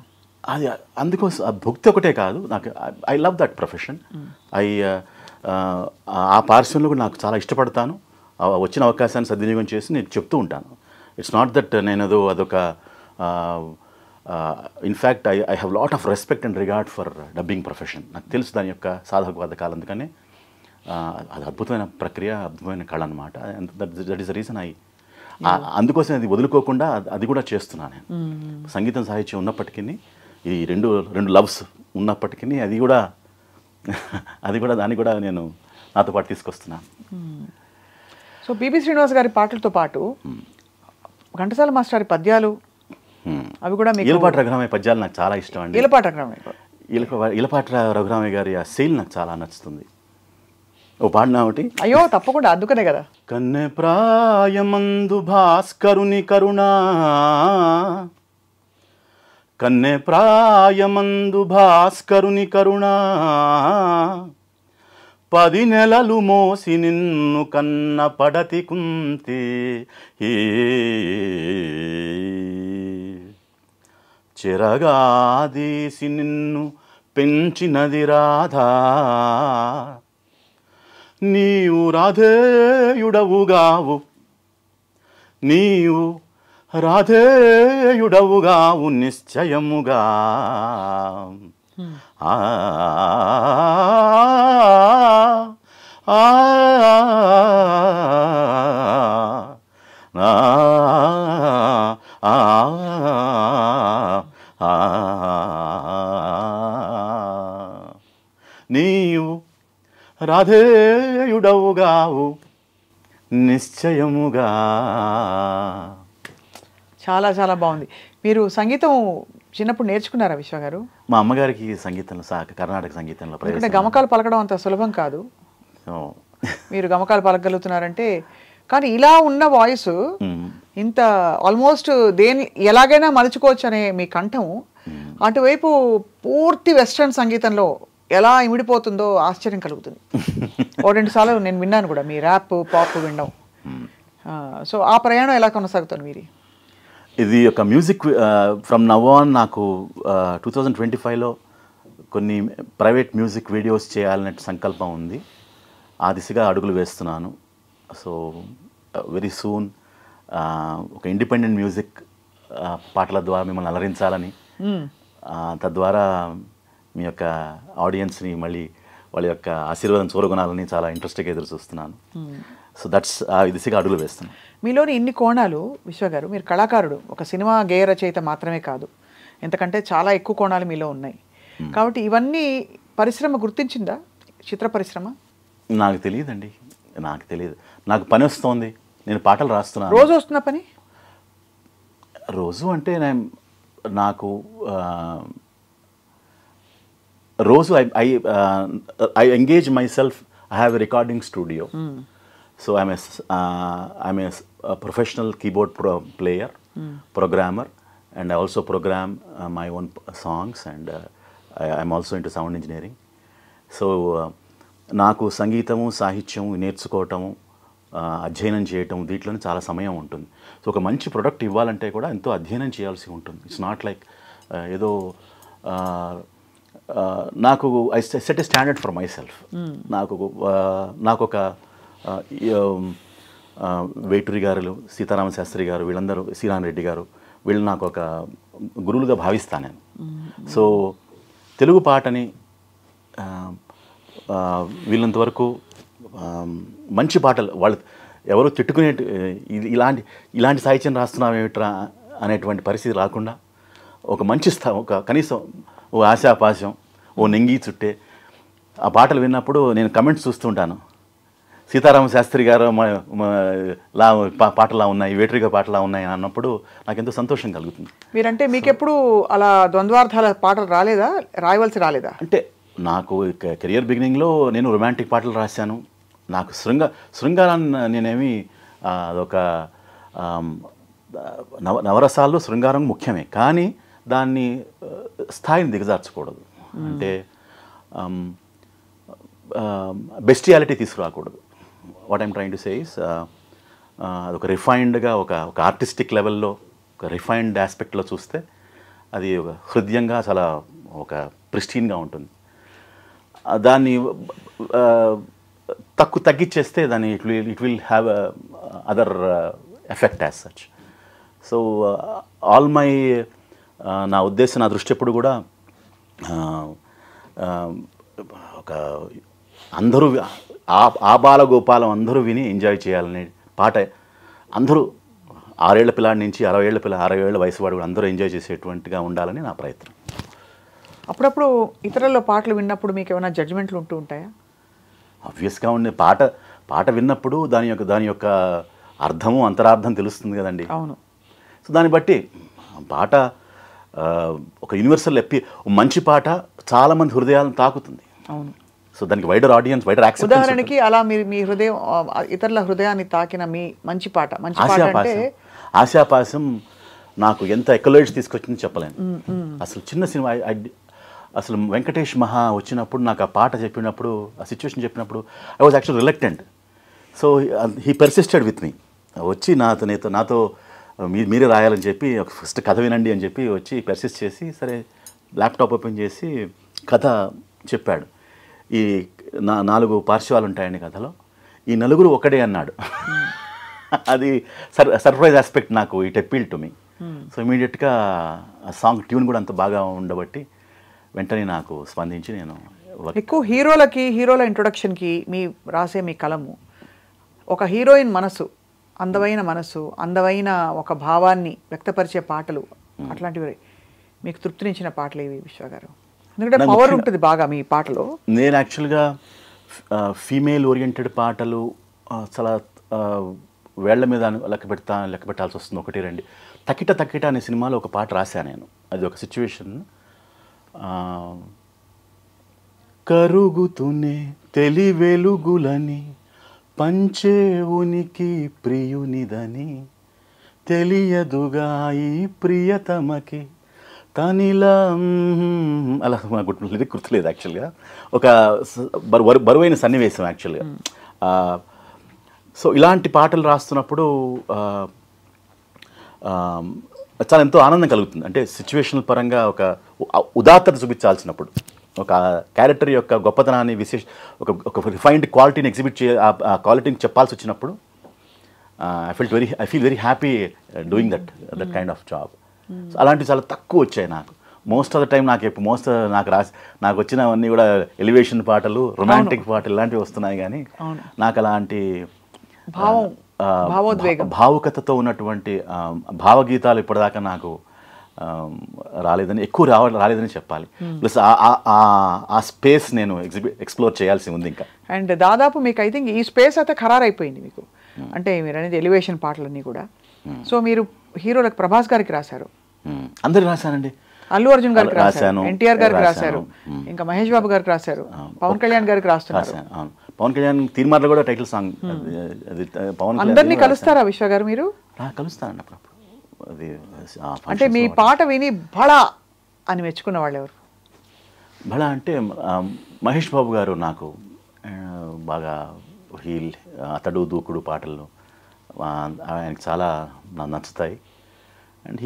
అది. అందుకోసం ఆ భక్తి ఒకటే కాదు, నాకు ఐ లవ్ దట్ ప్రొఫెషన్. ఆ పార్శ్వంలో కూడా నాకు చాలా ఇష్టపడతాను. వచ్చిన అవకాశాన్ని సద్వినియోగం చేసి నేను చెప్తూ ఉంటాను. ఇట్స్ నాట్ దట్ నేను అదొక in fact I have lot of respect and regard for dubbing profession. నాకు తెలుసు దాని యొక్క సాధక పథకాలు, అందుకనే అది అద్భుతమైన ప్రక్రియ, అద్భుతమైన కళ అనమాట. దట్ ఈస్ ద రీజన్ అందుకోసం అది వదులుకోకుండా అది కూడా చేస్తున్నాను నేను. సంగీతం సాహిత్యం ఉన్నప్పటికీ, ఈ రెండు లవ్స్ ఉన్నప్పటికీ దాన్ని కూడా నేను నాతో పాటు తీసుకొస్తున్నాను. సో పిబి శ్రీనివాస్ గారి పాటలతో పాటు ఘంటసాల మాస్టర్ పద్యాలు అవి కూడా మీకు ఈలపాటి రఘురామయ్య పద్యాలు నాకు చాలా ఇష్టం అండి. ఈలపాటి రఘురామయ్య గారి ఆ శైలి నాకు చాలా నచ్చుతుంది. ఓ పాడినా ఒకటి. అయ్యో తప్పకుండా, అందుకనే కదా. కన్నె ప్రాయమందు భాస్కరుని కరుణా, కన్నె ప్రాయమందు భాస్కరుని కరుణా, 10 నెలలు మోసి నిన్ను కన్న పడతి కుంతి, చిరగాదీసి నిన్ను పెంచినది రాధా, నీవు రాధేయుడవుగావు, నీవు రాధేయుడవుగావు నిశ్చయముగా. నీవు రాధేయుడవుగావు నిశ్చయముగా. చాలా చాలా బాగుంది. మీరు సంగీతం చిన్నప్పుడు నేర్చుకున్నారా విశ్వ గారు? మా అమ్మగారికి సంగీతంలో కర్ణాటక సంగీతంలో ఎందుకంటే గమకాలు పలకడం అంత సులభం కాదు. మీరు గమకాలు పలకగలుగుతున్నారంటే, కానీ ఇలా ఉన్న వాయిస్ ఇంత ఆల్మోస్ట్ ఎలాగైనా మలుచుకోవచ్చు అనే మీ కంఠం అటువైపు పూర్తి వెస్ట్రన్ సంగీతంలో ఎలా ఇమిడిపోతుందో ఆశ్చర్యం కలుగుతుంది. 2 సార్లు నేను విన్నాను కూడా మీ ర్యాప్ పాప్ వినడం. సో ఆ ప్రయాణం ఎలా కొనసాగుతుంది మీది? ఇది ఒక మ్యూజిక్ ఫ్రమ్ నవ్ ఆన్. నాకు 2025లో కొన్ని ప్రైవేట్ మ్యూజిక్ వీడియోస్ చేయాలనే సంకల్పం ఉంది. ఆ దిశగా అడుగులు వేస్తున్నాను. సో వెరీ సూన్ ఒక ఇండిపెండెంట్ మ్యూజిక్ పాటల ద్వారా మిమ్మల్ని అలరించాలని, తద్వారా మీ యొక్క ఆడియన్స్ని మళ్ళీ వాళ్ళ యొక్క ఆశీర్వాదం చూరగొనాలని చాలా ఇంట్రెస్ట్గా ఎదురు చూస్తున్నాను. సో దట్స్ ఆ దిశగా అడుగులు వేస్తున్నాను. మీలోని ఇన్ని కోణాలు విశ్వ గారు, మీరు కళాకారుడు, ఒక సినిమా గేయ రచయిత మాత్రమే కాదు, ఎందుకంటే చాలా ఎక్కువ కోణాలు మీలో ఉన్నాయి. కాబట్టి ఇవన్నీ పరిశ్రమ గుర్తించిందా? చిత్ర పరిశ్రమ? నాకు తెలియదండి, నాకు తెలియదు. నాకు పని వస్తుంది, నేను పాటలు రాస్తున్నాను. రోజు వస్తున్న పని? రోజు అంటే నాకు రోజు I engage my self. I have a recording studio. So I'm a professional keyboard player, programmer, and I also program my own songs, and I'm also into sound engineering. So నాకు సంగీతము సాహిత్యం నేర్చుకోవటము అధ్యయనం చేయటం దీంట్లోనే చాలా సమయం ఉంటుంది. సో ఒక మంచి ప్రొడక్ట్ ఇవ్వాలంటే కూడా ఎంతో అధ్యయనం చేయాల్సి ఉంటుంది. ఇట్స్ నాట్ లైక్ ఏదో నాకు I set a standard for my self. నాకు ఒక వేటూరి గారు, సీతారామ శాస్త్రి గారు, వీళ్ళందరూ, శ్రీరామ్ రెడ్డి గారు, వీళ్ళు నాకు ఒక గురువులుగా భావిస్తాను నేను. సో తెలుగు పాటని వీళ్ళంతవరకు మంచి పాటలు వాళ్ళు ఎవరో తిట్టుకునే ఇలాంటి సాహిత్యం రాస్తున్నామేమిట్రా అనేటువంటి పరిస్థితి రాకుండా ఒక మంచి ఒక కనీసం ఓ ఆశాపాశం, ఓ నెంగి చుట్టే ఆ పాటలు విన్నప్పుడు నేను కమెంట్స్ చూస్తుంటాను. సీతారామ శాస్త్రి గారు పాటలా ఉన్నాయి, వేటూరిగా పాటలా ఉన్నాయి అన్నప్పుడు నాకు ఎంతో సంతోషం కలుగుతుంది. మీరంటే మీకెప్పుడు అలా ద్వంద్వార్థాల పాటలు రాలేదా, రాయవలసి రాలేదా? అంటే నాకు కెరియర్ బిగినింగ్లో నేను రొమాంటిక్ పాటలు రాశాను. నాకు శృంగారాన్ని నేనేమి అదొక నవరసాల్లో శృంగారం ముఖ్యమే, కానీ దాన్ని స్థాయిని దిగజార్చకూడదు. అంటే బెస్టియాలిటీ తీసుకురాకూడదు. What I'm trying to say is అదొక రిఫైన్డ్గా ఒక ఆర్టిస్టిక్ లెవెల్లో ఒక రిఫైన్డ్ ఆస్పెక్ట్లో చూస్తే అది ఒక హృదయంగా చాలా ఒక ప్రిస్టీన్గా ఉంటుంది. దాన్ని తగ్గించేస్తే దాన్ని it will have other effect as such. So all my నా ఉద్దేశం, నా దృష్టి ఎప్పుడు కూడా ఒక అందరూ ఆ బాలగోపాలం అందరూ విని ఎంజాయ్ చేయాలనే పాట, అందరూ 6 ఏళ్ల పిల్లాడి నుంచి 60 ఏళ్ల వయసు వాడు కూడా అందరూ ఎంజాయ్ చేసేటువంటిగా ఉండాలని నా ప్రయత్నం. అప్పుడప్పుడు ఇతరుల పాటలు విన్నప్పుడు మీకు ఏమైనా జడ్జిమెంట్లు ఉంటూ ఉంటాయా? ఆబ్వియస్గా ఉండే పాట విన్నప్పుడు దాని యొక్క అర్థము అంతరార్థం తెలుస్తుంది కదండి. అవును. సో దాన్ని బట్టి పాట ఒక యూనివర్సల్ మంచి పాట చాలామంది హృదయాలను తాకుతుంది. అవును. సో దానికి వైడర్ ఆడియన్స్, వైడర్ యాక్సెప్టెన్స్. ఉదాహరణకి అలా మీరు మీ హృదయం ఇతరుల హృదయాన్ని తాకిన మీ మంచి పాట అంటే ఆశాపాసం నాకు ఎంత ఎకలేజ్ తీసుకొచ్చింది చెప్పలేను. అసలు చిన్న సినిమా, అసలు వెంకటేష్ మహా వచ్చినప్పుడు నాకు ఆ పాట చెప్పినప్పుడు, ఆ సిచ్యువేషన్ చెప్పినప్పుడు I was actual reluctant. So he persisted with me. వచ్చి నాతో మీరే రాయాలని చెప్పి ఫస్ట్ కథ వినండి అని చెప్పి వచ్చి పర్సిస్ట్ చేసి, సరే ల్యాప్టాప్ ఓపెన్ చేసి కథ చెప్పాడు. ఈ 4 పార్శ్వాలు ఉంటాయండి కథలో, ఈ 4 ఒకడే అన్నాడు. అది సర్ప్రైజ్ ఆస్పెక్ట్ నాకు, it appeal to me. So ఇమీడియట్గా ఆ సాంగ్ ట్యూన్ కూడా అంత బాగా ఉండబట్టి వెంటనే నాకు స్పందించి నేను ఎక్కువ హీరోల ఇంట్రొడక్షన్కి రాసే మీ కలము ఒక హీరోయిన్ మనసు, అందమైన ఒక భావాన్ని వ్యక్తపరిచే పాటలు, అట్లాంటివి మీకు తృప్తినిచ్చిన పాటలు ఏవి విశ్వ గారు? ఎందుకంటే పవర్ ఉంటుంది బాగా మీ పాటలో. నేను యాక్చువల్గా ఫీమేల్ ఓరియంటెడ్ పాటలు చాలా వేళ్ల మీద లెక్క పెట్టాల్సి వస్తుంది. 1-2 తకిట అనే సినిమాలో ఒక పాట రాశాను నేను. అది ఒక సిచ్యువేషన్. కరుగుతునే తెలివెలుగులని పంచే ఉనికి ప్రియునిదని తెలియదుగా ఈ ప్రియతమకి తనిలా అలా గుర్తులేదు యాక్చువల్గా. ఒక బరువైన సన్నివేశం యాక్చువల్గా. సో ఇలాంటి పాటలు రాస్తున్నప్పుడు చాలా ఎంతో ఆనందం కలుగుతుంది. అంటే సిచ్యువేషనల్ పరంగా ఒక ఉదాత్తత చూపించాల్సినప్పుడు, ఒక క్యారెక్టర్ యొక్క గొప్పతనాన్ని ఒక రిఫైన్డ్ క్వాలిటీని ఎగ్జిబిట్ ఆ క్వాలిటీని చెప్పాల్సి వచ్చినప్పుడు I feel very happy doing that kind of job. So అలాంటివి చాలా తక్కువ వచ్చాయి నాకు. మోస్ట్ ఆఫ్ ద టైం నాకు వచ్చినవన్నీ కూడా ఎలివేషన్ పాటలు, రొమాంటిక్ పాటలు ఇలాంటివి వస్తున్నాయి, కానీ నాకు అలాంటి భావుకతతో ఉన్నటువంటి భావగీతాలు ఇప్పటిదాకా నాకు రాలేదని, రాలేదని చెప్పాలి. ప్లస్ ఆ స్పేస్ నేను ఎక్స్ప్లోర్ చేయాల్సి ఉంది ఇంకా. అండ్ దాదాపు మీకు ఐ థింక్ ఈ స్పేస్ అయితే ఖరారైపోయింది మీకు. అంటే మీరు అనేది ఎలివేషన్ పాటలన్నీ కూడా. సో మీరు హీరోలకు ప్రభాస్ గారికి రాశారు, అందరికి రాశానండి. అల్లు అర్జున్ గారికి రాశాను, ఎన్టీఆర్ గారికి రాశారు, ఇంకా మహేష్ బాబు గారికి రాశారు, పవన్ కళ్యాణ్ గారికి రాస్తున్నారు. పవన్ కళ్యాణ్ తీర్మార్లో కూడా టైటిల్ సాంగ్. పవన్ అందరినీ కలుస్తారా విశ్వ గారు మీరు? కలుస్తానండి అప్పుడప్పుడు. అది అంటే మీ పాట విని భళా అని మెచ్చుకున్న వాళ్ళు ఎవరు? భళా అంటే మహేష్ బాబు గారు నాకు బాగా అతడు దూకుడు పాటలు ఆయనకి చాలా నచ్చుతాయి. అండ్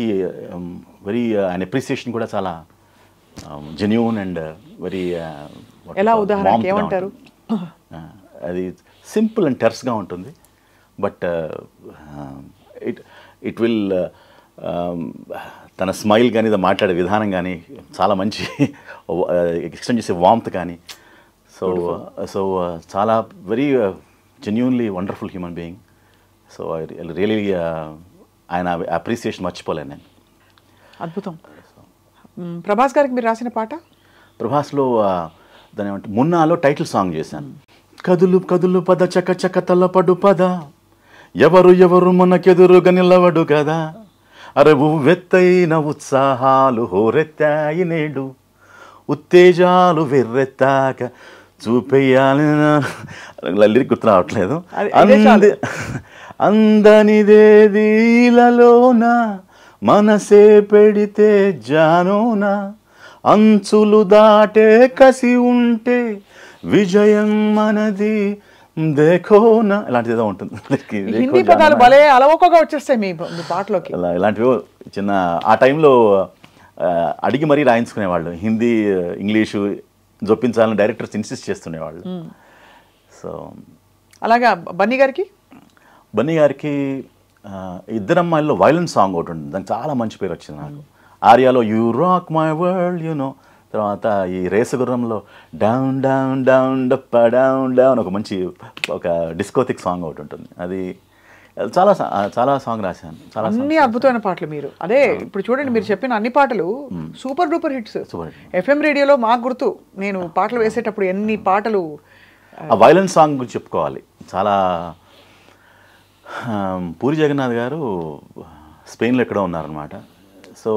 ఆయన అప్రిసియేషన్ కూడా చాలా జెన్యూన్ అండ్ వెరీ ఎలా ఉదాహరణకి ఏమంటారు? అది సింపుల్ అండ్ టెర్స్గా ఉంటుంది, బట్ ఇట్ విల్ తన స్మైల్ కానీ మాట్లాడే విధానం కానీ చాలా మంచి ఎక్స్టెండ్ చేసే వామ్త్ కానీ సో చాలా very genuinely wonderful human being. So I really ఆయన అప్రిసియేషన్ మర్చిపోలేను నేను. అద్భుతం. ప్రభాస్ గారికి మీరు రాసిన పాట? ప్రభాస్లో దాని ఏమంటే మున్నాలో టైటిల్ సాంగ్ చేశాను. కదులు కదులు పద చక చక తలపడు పద ఎవరు మనకెదురుగా నిలవడు కదా అరే ఉవ్వెత్తైన ఉత్సాహాలు హోరెత్తాయి నేడు, ఉత్తేజాలు వెర్రెత్తాక చూపెయ్యాలి. లిరిక్ గుర్తు రావట్లేదు. అందనిదేదీలలోన మనసే పెడితే జానోన, అంచులు దాటే కసి ఉంటే విజయం మనది దేఖోనా, ఇలాంటిది ఏదో ఉంటుంది. హిందీ పదాలు భలే అలవోకగా వచ్చేస్తాయి మీ పాటలోకి. ఇలాంటివి చిన్న ఆ టైంలో అడిగి మరీ రాయించుకునేవాళ్ళు. హిందీ ఇంగ్లీషు జొప్పించాలని డైరెక్టర్స్ ఇన్సిస్ట్ చేస్తుండేవాళ్ళు. సో అలాగా బన్నీ గారికి ఇద్దరమ్మాయిల్లో వైలెన్స్ సాంగ్ ఒకటి ఉంటుంది, దానికి చాలా మంచి పేరు వచ్చింది నాకు. ఆర్యాలో you rock my world you know, తర్వాత ఈ రేసుగుర్రంలో డౌన్ డౌన్ డౌన్ డప్ప డౌన్ డౌన్ ఒక మంచి ఒక డిస్కోథిక్ సాంగ్ ఒకటి ఉంటుంది. అది చాలా చాలా సాంగ్ రాశాను. చాలా అన్ని అద్భుతమైన పాటలు మీరు. అదే ఇప్పుడు చూడండి, మీరు చెప్పిన అన్ని పాటలు సూపర్ డూపర్ హిట్స్. FM రేడియోలో మాకు గుర్తు, నేను పాటలు వేసేటప్పుడు ఎన్ని పాటలు. ఆ వైలెన్స్ సాంగ్ గురించి చెప్పుకోవాలి. చాలా పూరి జగన్నాథ్ గారు స్పెయిన్లో ఎక్కడో ఉన్నారనమాట. సో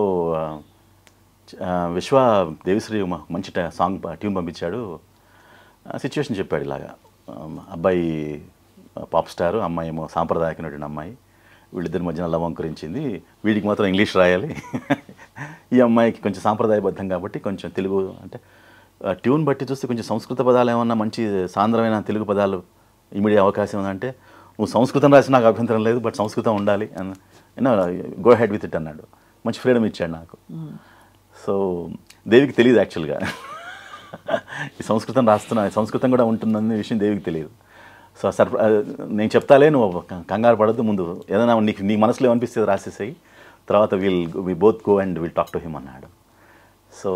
విశ్వ దేవిశ్రీ మంచి సాంగ్ ట్యూన్ పంపించాడు. సిచ్యువేషన్ చెప్పాడు ఇలాగా, అబ్బాయి పాప్ స్టారు, అమ్మాయి ఏమో సాంప్రదాయకమైనటువంటి అమ్మాయి, వీళ్ళిద్దరి మధ్యన లవ్ అంకురించింది, వీడికి మాత్రం ఇంగ్లీష్ రాయాలి, ఈ అమ్మాయికి కొంచెం సాంప్రదాయబద్ధం కాబట్టి కొంచెం తెలుగు అంటే ట్యూన్ బట్టి చూస్తే కొంచెం సంస్కృత పదాలు ఏమన్నా మంచి సాంద్రమైన తెలుగు పదాలు ఇమిడే అవకాశం ఉందంటే, నువ్వు సంస్కృతం రాసి నాకు అభ్యంతరం లేదు, బట్ సంస్కృతం ఉండాలి అని గో హెడ్ విత్ ఇట్ అన్నాడు. మంచి ఫ్రీడమ్ ఇచ్చాడు నాకు. సో దేవికి తెలియదు యాక్చువల్గా ఈ సంస్కృతం సంస్కృతం కూడా ఉంటుందనే విషయం దేవికి తెలియదు. సో నేను చెప్తాలే, నువ్వు కంగారు పడద్దు, ముందు ఏదైనా నీ మనసులో ఏమనిపిస్తే రాసేసాయి, తర్వాత we both go and will talk to him అన్నాడు. So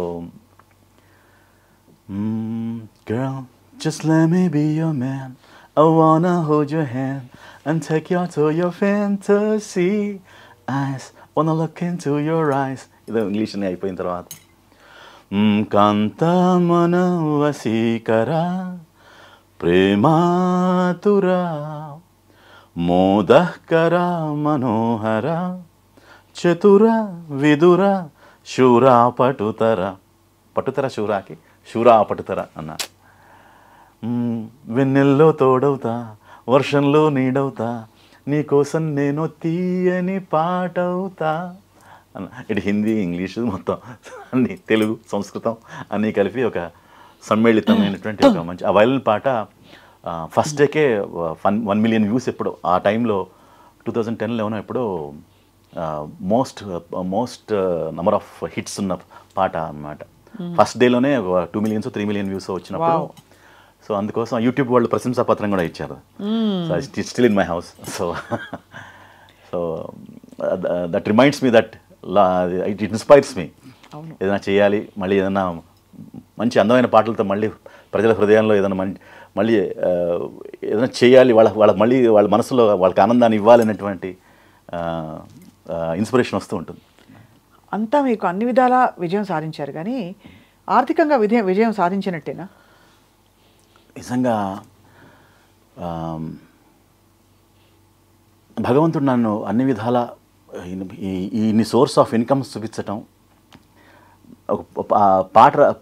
girl, just let me be your man, I wanna hold your hand and take you to your fantasy eyes, wanna look into your eyes. ఇది English అని అయిపోయిన తర్వాత కాంతమన వశీకర ప్రేమాతుర మోదకర మనోహర చతుర విదుర శూరా పటుతర, పటుతర శూరాకి శూరా పటుతర అన్న. వెన్నెల్లో తోడవుతా, వర్షంలో నీడవుతా, నీకోసం నేను తీయని పాటవుతా అన్న. ఇటు హిందీ ఇంగ్లీషు మొత్తం అన్ని తెలుగు సంస్కృతం అన్నీ కలిపి ఒక సమ్మేళితమైనటువంటి ఒక మంచి ఆ వైలెన్ పాట ఫస్ట్ డేకే 1 million వ్యూస్. ఎప్పుడు ఆ టైంలో 2010లోనో ఎప్పుడో మోస్ట్ నెంబర్ ఆఫ్ హిట్స్ ఉన్న పాట అన్నమాట. ఫస్ట్ డేలోనే 2 million 3 million వ్యూస్ వచ్చినప్పుడు, సో అందుకోసం యూట్యూబ్ వాళ్ళు ప్రశంసా పత్రం కూడా ఇచ్చారు. So it's still in my house. So that reminds me that it inspires me. ఏదైనా చేయాలి, మళ్ళీ ఏదైనా మంచి అందమైన పాటలతో మళ్ళీ ప్రజల హృదయంలో ఏదైనా మళ్ళీ ఏదైనా చేయాలి, వాళ్ళకి మళ్ళీ వాళ్ళ మనసులో వాళ్ళకి ఆనందాన్ని ఇవ్వాలనేటువంటి ఇన్స్పిరేషన్ వస్తూ ఉంటుంది. అంతా మీకు అన్ని విధాల విజయం సాధించారు, కానీ ఆర్థికంగా విజయం సాధించినట్టేనా? నిజంగా భగవంతుడు నన్ను అన్ని విధాల ఇన్ని సోర్స్ ఆఫ్ ఇన్కమ్స్ చూపించటం.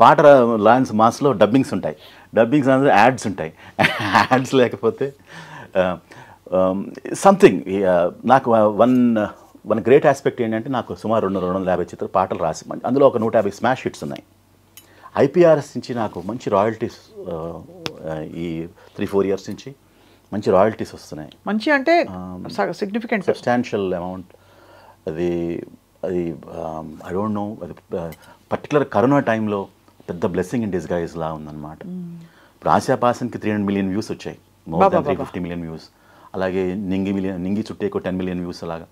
పాట లాన్స్ మాస్లో డబ్బింగ్స్ ఉంటాయి, డబ్బింగ్స్ అంటే యాడ్స్ ఉంటాయి, యాడ్స్ లేకపోతే సంథింగ్. నాకు వన్ గ్రేట్ ఆస్పెక్ట్ ఏంటంటే, నాకు సుమారు 250 పాటలు రాసి అందులో ఒక 150 స్మాష్ హిట్స్ ఉన్నాయి. IPRS నుంచి నాకు మంచి రాయల్టీస్ ఈ 3-4 years నుంచి మంచి రాయల్టీస్ వస్తున్నాయి. మంచి అంటే సిగ్నిఫికెంట్ సబ్స్టాన్షియల్ అమౌంట్. అది ఐ డోంట్ నో, అది పర్టికులర్ కరోనా టైంలో పెద్ద బ్లెస్సింగ్ ఇన్ డిస్గైజ్ లా ఉందన్నమాట. ఇప్పుడు ఆశాపాసన్కి 300 million వ్యూస్ వచ్చాయి, మోర్ దాన్ 350 million వ్యూస్. అలాగే నింగి చుట్టేకో 10 million వ్యూస్. అలాగా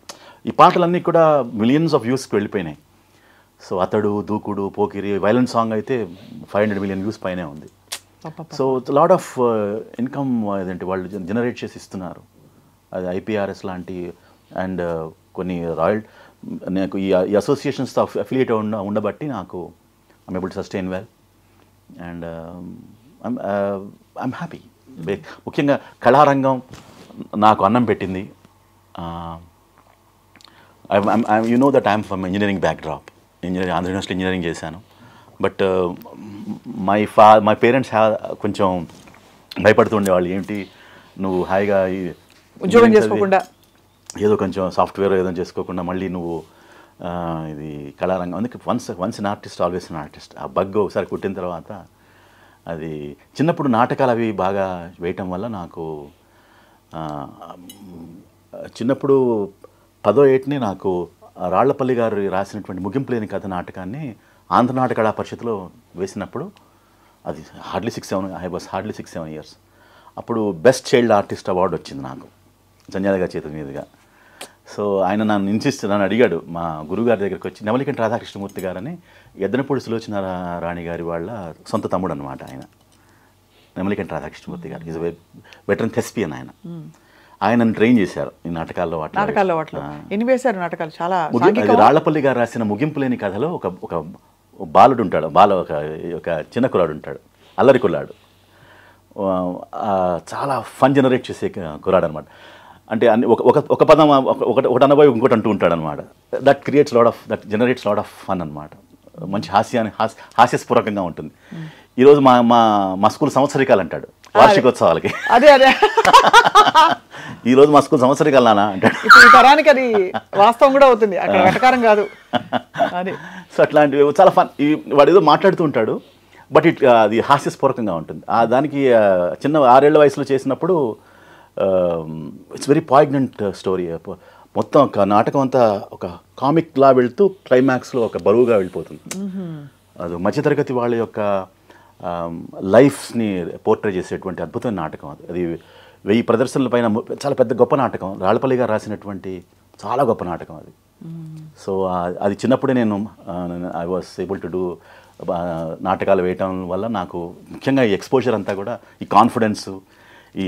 ఈ పాటలన్నీ కూడా మిలియన్స్ ఆఫ్ వ్యూస్కి వెళ్ళిపోయినాయి. సో అతడు, దూకుడు, పోకిరి వైలెంట్ సాంగ్ అయితే 500 million వ్యూస్ పైనే ఉంది. సో లాట్ ఆఫ్ ఇన్కమ్ ఏదంటే వాళ్ళు జనరేట్ చేసి ఇస్తున్నారు. అది IPRS లాంటి అండ్ కొన్ని నాకు ఈ అసోసియేషన్స్తో అఫిలియేట్ ఉండబట్టి నాకు I'm able to sustain well and I'm happy. ముఖ్యంగా కళారంగం నాకు అన్నం పెట్టింది. You know that I'm from engineering backdrop. Andhra university engineering చేశాను. బట్ మై పేరెంట్స్ కొంచెం భయపడుతూ ఉండేవాళ్ళు, ఏంటి నువ్వు హాయిగా ఉద్యోగం చేసుకోకుండా ఏదో కొంచెం సాఫ్ట్వేర్ ఏదో చేసుకోకుండా మళ్ళీ నువ్వు ఇది కళారంగం. అందుకే once an artist always an artist. ఆ బగ్ ఒకసారి కుట్టిన తర్వాత అది చిన్నప్పుడు నాటకాలు అవి బాగా వేయటం వల్ల నాకు చిన్నప్పుడు 10వ ఏటనే నాకు రాళ్లపల్లి గారు రాసినటువంటి ముగింపు లేని కథ నాటకాన్ని ఆంధ్ర నాటక కళా పరిషత్లో వేసినప్పుడు అది హార్డ్లీ 6-7 ఇయర్స్. అప్పుడు బెస్ట్ చైల్డ్ ఆర్టిస్ట్ అవార్డు వచ్చింది నాకు జంజాల గారి చేతుల మీదుగా. సో ఆయన నన్ను అడిగాడు, మా గురుగారి దగ్గరికి వచ్చి, నెమలికంటి రాధాకృష్ణమూర్తి గారని ఎద్దనపూడి సులోచన రాణి గారి వాళ్ళ సొంత తమ్ముడు అనమాట ఆయన, నెమలికంటి రాధాకృష్ణమూర్తి గారు. ఈజ్ వెటరన్ థెస్పియన్ ఆయన. ఆయనను ట్రైన్ చేశారు ఈ నాటకాల్లో వాటిలో. ఎన్ని వేశారు నాటకాలు? చాలా. అది రాళ్లపల్లి గారు రాసిన ముగింపు లేని కథలో ఒక బాలుడు ఉంటాడు, ఒక చిన్న కుర్రాడు ఉంటాడు, అల్లరి కుర్రాడు, చాలా ఫన్ జనరేట్ చేసే కుర్రాడు అనమాట. అంటే అన్ని ఒక పదం ఒకటి అనబోయి ఇంకోటి అంటూ ఉంటాడు అనమాట. That generates lot of fun అనమాట. మంచి హాస్యస్ఫూరకంగా ఉంటుంది. ఈరోజు మా స్కూల్ సంవత్సరికాలు అంటాడు, వార్షికోత్సవాలకి. అదే ఈరోజు మా స్కూల్ సంవత్సరికాలు నానా అంటాడు. ఈ తరానికి అది వాస్తవం కూడా అవుతుంది, అక్కడ వెటకారం కాదు. అదే. సో అట్లాంటివి చాలా ఫన్. వాడు ఏదో మాట్లాడుతూ ఉంటాడు, బట్ అది హాస్యస్ఫూరకంగా ఉంటుంది. దానికి చిన్న 6 ఏళ్ల వయసులో చేసినప్పుడు ఇట్స్ వెరీ పాయిగ్నెంట్ స్టోరీ. మొత్తం ఒక నాటకం అంతా ఒక కామిక్ లా వెళ్తూ క్లైమాక్స్లో ఒక బరువుగా వెళ్ళిపోతుంది. అది మధ్యతరగతి వాళ్ళ యొక్క లైఫ్ని పోర్ట్రే చేసేటువంటి అద్భుతమైన నాటకం. అది 1000 ప్రదర్శనల పైన చాలా పెద్ద గొప్ప నాటకం. రాళ్లపల్లి గారు రాసినటువంటి చాలా గొప్ప నాటకం అది. సో అది చిన్నప్పుడే నేను I was able to do నాటకాలు వేయటం వల్ల నాకు ముఖ్యంగా ఈ ఎక్స్పోజర్ అంతా కూడా, ఈ కాన్ఫిడెన్స్ ఈ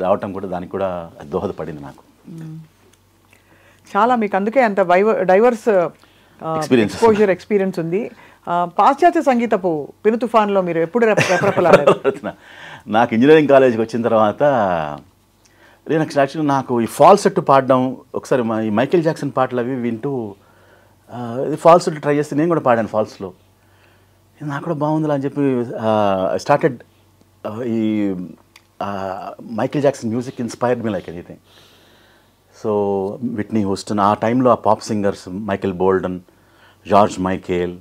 రావటం కూడా దానికి కూడా దోహదపడింది నాకు. చాలా మీకు అందుకే అంత డైవర్స్ ఎక్స్పీరియన్స్ ఉంది. పాశ్చాత్య సంగీతపు పెను తుఫాన్లో మీరు ఎప్పుడు రెపరెపలాడారు? నాకు ఇంజనీరింగ్ కాలేజీకి వచ్చిన తర్వాత యాక్చువల్లీ నాకు ఈ ఫాల్సెట్ పాడడం, ఒకసారి ఈ మైకేల్ జాక్సన్ పాటలు అవి వింటూ ఫాల్సెట్ ట్రై చేస్తే నేను కూడా పాడాను ఫాల్స్లో. నాకు కూడా బాగుందిలా అని చెప్పి స్టార్టెడ్ ఈ Michael Jackson music inspired me like anything. So Whitney Houston, ఆ టైంలో ఆ pop singers Michael Bolton, George Michael,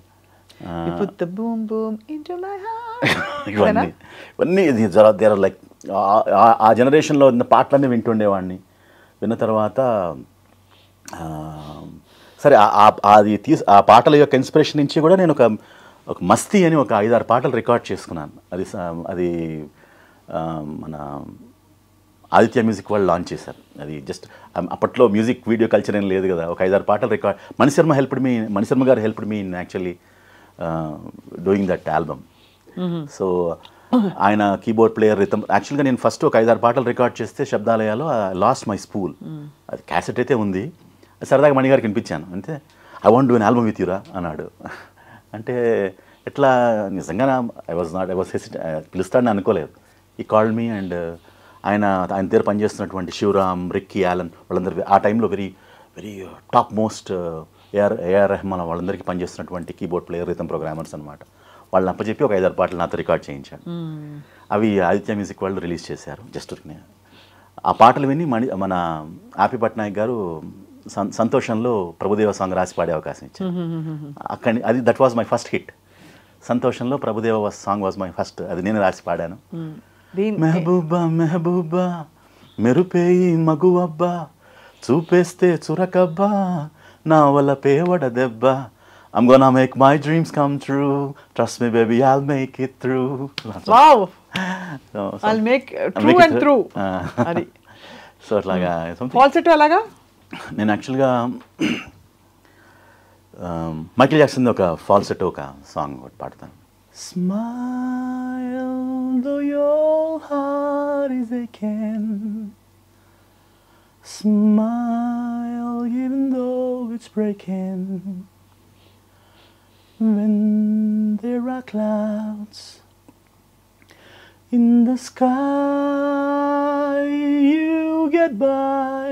ఇవన్నీ దేర్ లైక్ ఆ జనరేషన్లో ఉన్న పాటలన్నీ వింటుండేవాడిని. విన్న తర్వాత సరే ఆ పాటల యొక్క ఇన్స్పిరేషన్ నుంచి కూడా నేను ఒక మస్తీ అని ఒక 5-6 పాటలు రికార్డ్ చేసుకున్నాను. అది మన ఆదిత్య మ్యూజిక్ వాళ్ళు లాంచ్ చేశారు. అది జస్ట్ అప్పట్లో మ్యూజిక్ వీడియో కల్చర్ ఏం లేదు కదా. ఒక 5-6 పాటలు record, Manisharma garu helped me in actually doing that album. So ఆయన కీబోర్డ్ ప్లేయర్ రితం. యాక్చువల్గా నేను ఫస్ట్ ఒక 5-6 పాటలు రికార్డ్ చేస్తే శబ్దాలయాలో లాస్ట్ మై స్పూల్, అది క్యాసెట్ అయితే ఉంది, సరదాగా మణిగారికి వినిపించాను. అంతే, I want do an album with యూరా అన్నాడు. అంటే ఎట్లా, నిజంగా ఐ వాజ్ పిలుస్తాడని అనుకోలేదు. ఈ కాల్డ్ మీ అండ్ ఆయన దగ్గర పనిచేస్తున్నటువంటి శివరామ్, రిక్కీ, యాలన్ వాళ్ళందరూ ఆ టైంలో very top most A R Rahman వాళ్ళందరికీ పనిచేస్తున్నటువంటి కీబోర్డ్ ప్లేయర్, రితం ప్రోగ్రామర్స్ అనమాట. వాళ్ళని అప్పచెప్పి ఒక 5-6 పాటలు నాతో రికార్డ్ చేయించాడు. అవి ఆదిత్య మ్యూజిక్ వాళ్ళు రిలీజ్ చేశారు. జస్ట్ ఆ పాటలు విని మన ఆపి పట్నాయక్ గారు సంతోషంలో ప్రభుదేవ సాంగ్ రాసి పాడే అవకాశం ఇచ్చారు. That was my first hit. సంతోషంలో Prabhudeva song was my first, అది నేను రాసి పాడాను. మెహబూబా మెహబూబా మెరుపేయి మగువబ్బా, చూపేస్తే చురకబ్బా, నా వల్ల పేవడ దెబ్బ, I'm gonna make my dreams come true, trust me baby I'll make it through. Wow. So, I'll make true and through. అది సో అట్లాగా ఫాల్సెట్ అలాగా. నేను యాక్చువల్గా మైకేల్ జాక్సన్ ఒక ఫాల్సెట్ ఒక సాంగ్ ఒకటి పాడతాను. Smile though your heart is aching, smile even though it's breaking, when there are clouds in the sky you get by,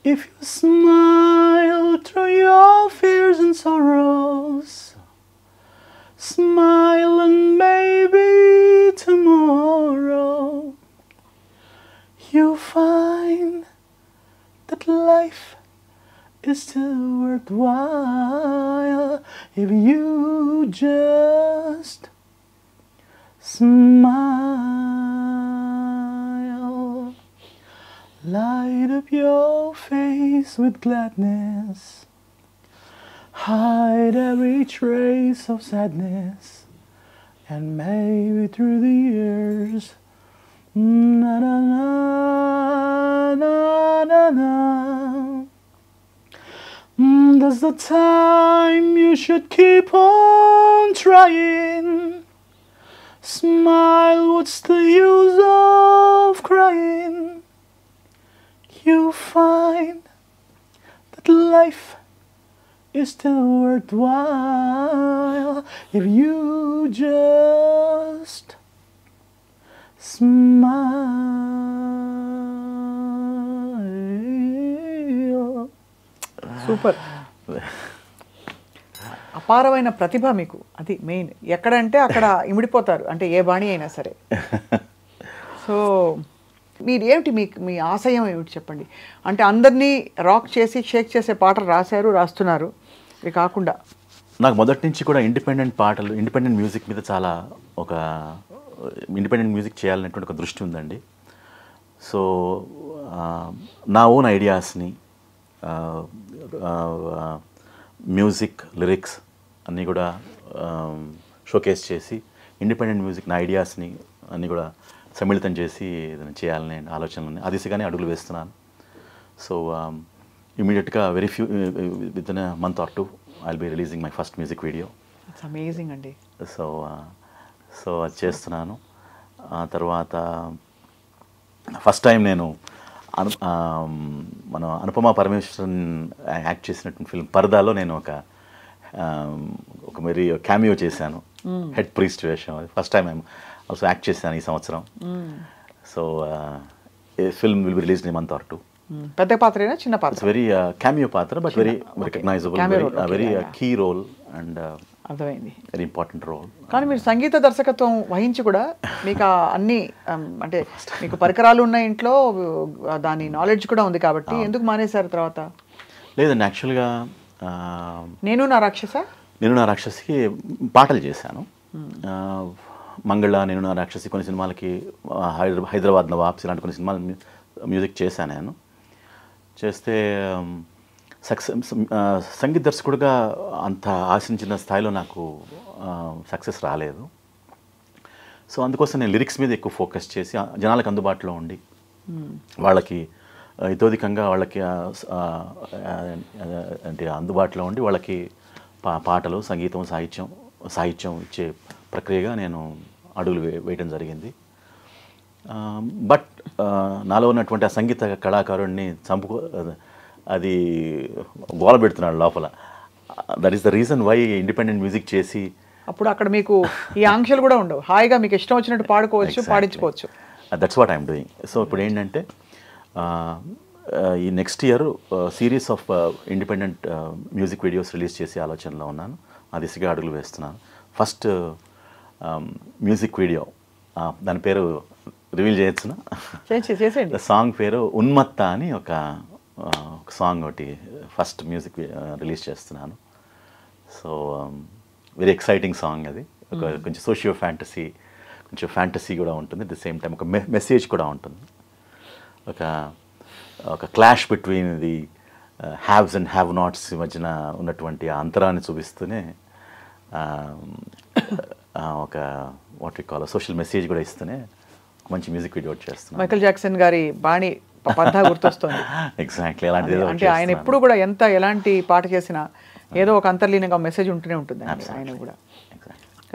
If you smile through your fears and sorrows, smile and maybe tomorrow you find that life is still worthwhile if you just smile. Light up your face with gladness, hide every trace of sadness, and maybe through the years, na na na na na na, there's the time you should keep on trying. Smile, what's the use of crying? You find that life is still worthwhile if you just smile. Super. అపారమైన ప్రతిభ మీకు, అది main. ఎక్కడంటే అక్కడ ఇమిడిపోతారు, అంటే ఏ బాణి అయినా సరే. So మీరు ఏమిటి, మీ ఆశయం ఏమిటి చెప్పండి. అంటే అందరినీ రాక్ చేసి షేక్ చేసే పాటలు రాస్తున్నారు. ఇవి కాకుండా నాకు మొదటి నుంచి కూడా ఇండిపెండెంట్ పాటలు, ఇండిపెండెంట్ మ్యూజిక్ మీద చాలా ఒక ఇండిపెండెంట్ మ్యూజిక్ చేయాలనేటువంటి ఒక దృష్టి ఉందండి. సో నా ఓన్ ఐడియాస్ని, మ్యూజిక్ లిరిక్స్ అన్నీ కూడా షోకేస్ చేసి ఇండిపెండెంట్ మ్యూజిక్ నా ఐడియాస్ని అన్నీ కూడా సమ్మిళితం చేసి ఏదైనా చేయాలనే ఆలోచనలు, ఆ దిశగానే అడుగులు వేస్తున్నాను. సో ఇమీడియట్గా very few with in month or two I will be releasing my first music video. It's amazing అండి. సో అది చేస్తున్నాను. ఆ తర్వాత ఫస్ట్ టైం నేను మన అనుపమ పరమేశ్వరన్ యాక్ట్ చేసినటువంటి ఫిల్మ్ పర్దాలో నేను ఒక మరి క్యామియో చేశాను, హెడ్ ప్రీస్ట్ వేషం. అది first time I'm also act చేశాను ఈ సంవత్సరం. So film will be release in month or two. పెద్ద పాత్ర, చిన్న పాత్ర? వెరీ క్యామియో పాత్ర, but very recognisable, very key role and అర్థమైంది, వెరీ ఇంపార్టెంట్ రోల్. కానీ మీరు సంగీత దర్శకత్వం వహించి కూడా మీకు అన్ని అంటే మీకు పరికరాలు ఉన్న ఇంట్లో దాని నాలెడ్జ్ కూడా ఉంది కాబట్టి ఎందుకు మానేశారు తర్వాత? లేదండి, యాక్చువల్గా నేను నా రాక్షసికి పాటలు చేశాను. మంగళ, నేను నా రాక్షసి, కొన్ని సినిమాలకి, హైదరాబాద్ నవాబ్స్ ఇలాంటి కొన్ని సినిమాలు మ్యూజిక్ చేశాను నేను. చేస్తే సంగీత దర్శకుడిగా అంత ఆశించిన స్థాయిలో నాకు సక్సెస్ రాలేదు. సో అందుకోసం నేను లిరిక్స్ మీద ఎక్కువ ఫోకస్ చేసి జనాలకు అందుబాటులో ఉండి వాళ్ళకి ఇతోధికంగా వాళ్ళకి అంటే అందుబాటులో ఉండి వాళ్ళకి పాటలు, సంగీతం, సాహిత్యం ఇచ్చే ప్రక్రియగా నేను అడుగులు వేయడం జరిగింది. బట్ నాలో ఉన్నటువంటి ఆ సంగీత కళాకారుడిని అది గోల పెడుతున్నాడు లోపల. That is the reason why independent music చేసి అప్పుడు అక్కడ మీకు ఈ ఆంక్షలు కూడా ఉండవు, హాయిగా మీకు ఇష్టం వచ్చినట్టు పాడుకోవచ్చు, పాడించుకోవచ్చు. That's what I'm doing. So ఇప్పుడు ఏంటంటే ఈ next year series of independent music videos release చేసే ఆలోచనలో ఉన్నాను. ఆ దిశగా అడుగులు వేస్తున్నాను. ఫస్ట్ మ్యూజిక్ వీడియో, దాని పేరు రివీల్ చేయొచ్చునా? చేసేయండి. సాంగ్ పేరు ఉన్మత్త అని ఒక సాంగ్ ఒకటి ఫస్ట్ మ్యూజిక్ రిలీజ్ చేస్తున్నాను. సో వెరీ ఎక్సైటింగ్ సాంగ్ అది. ఒక కొంచెం సోషియో ఫ్యాంటసీ, కొంచెం ఫ్యాంటసీ కూడా ఉంటుంది, అట్ ద సేమ్ టైం ఒక మెసేజ్ కూడా ఉంటుంది. ఒక clash between the haves and have nots మధ్యన ఉన్నటువంటి ఆ అంతరాన్ని చూపిస్తూనే ఒక what we call social message కూడా ఇస్తూనే మంచి మ్యూజిక్ వీడియో చేస్తున్నాను. మైకేల్ జాక్సన్ గారి బాణి పంథా గుర్తొస్తుంది. ఎగ్జాక్ట్లీ అలాంటిది. అంటే ఆయన ఎప్పుడు కూడా ఎలాంటి పాట చేసినా ఏదో ఒక అంతర్లీనంగా మెసేజ్ ఉంటూనే ఉంటుంది ఆయన కూడా.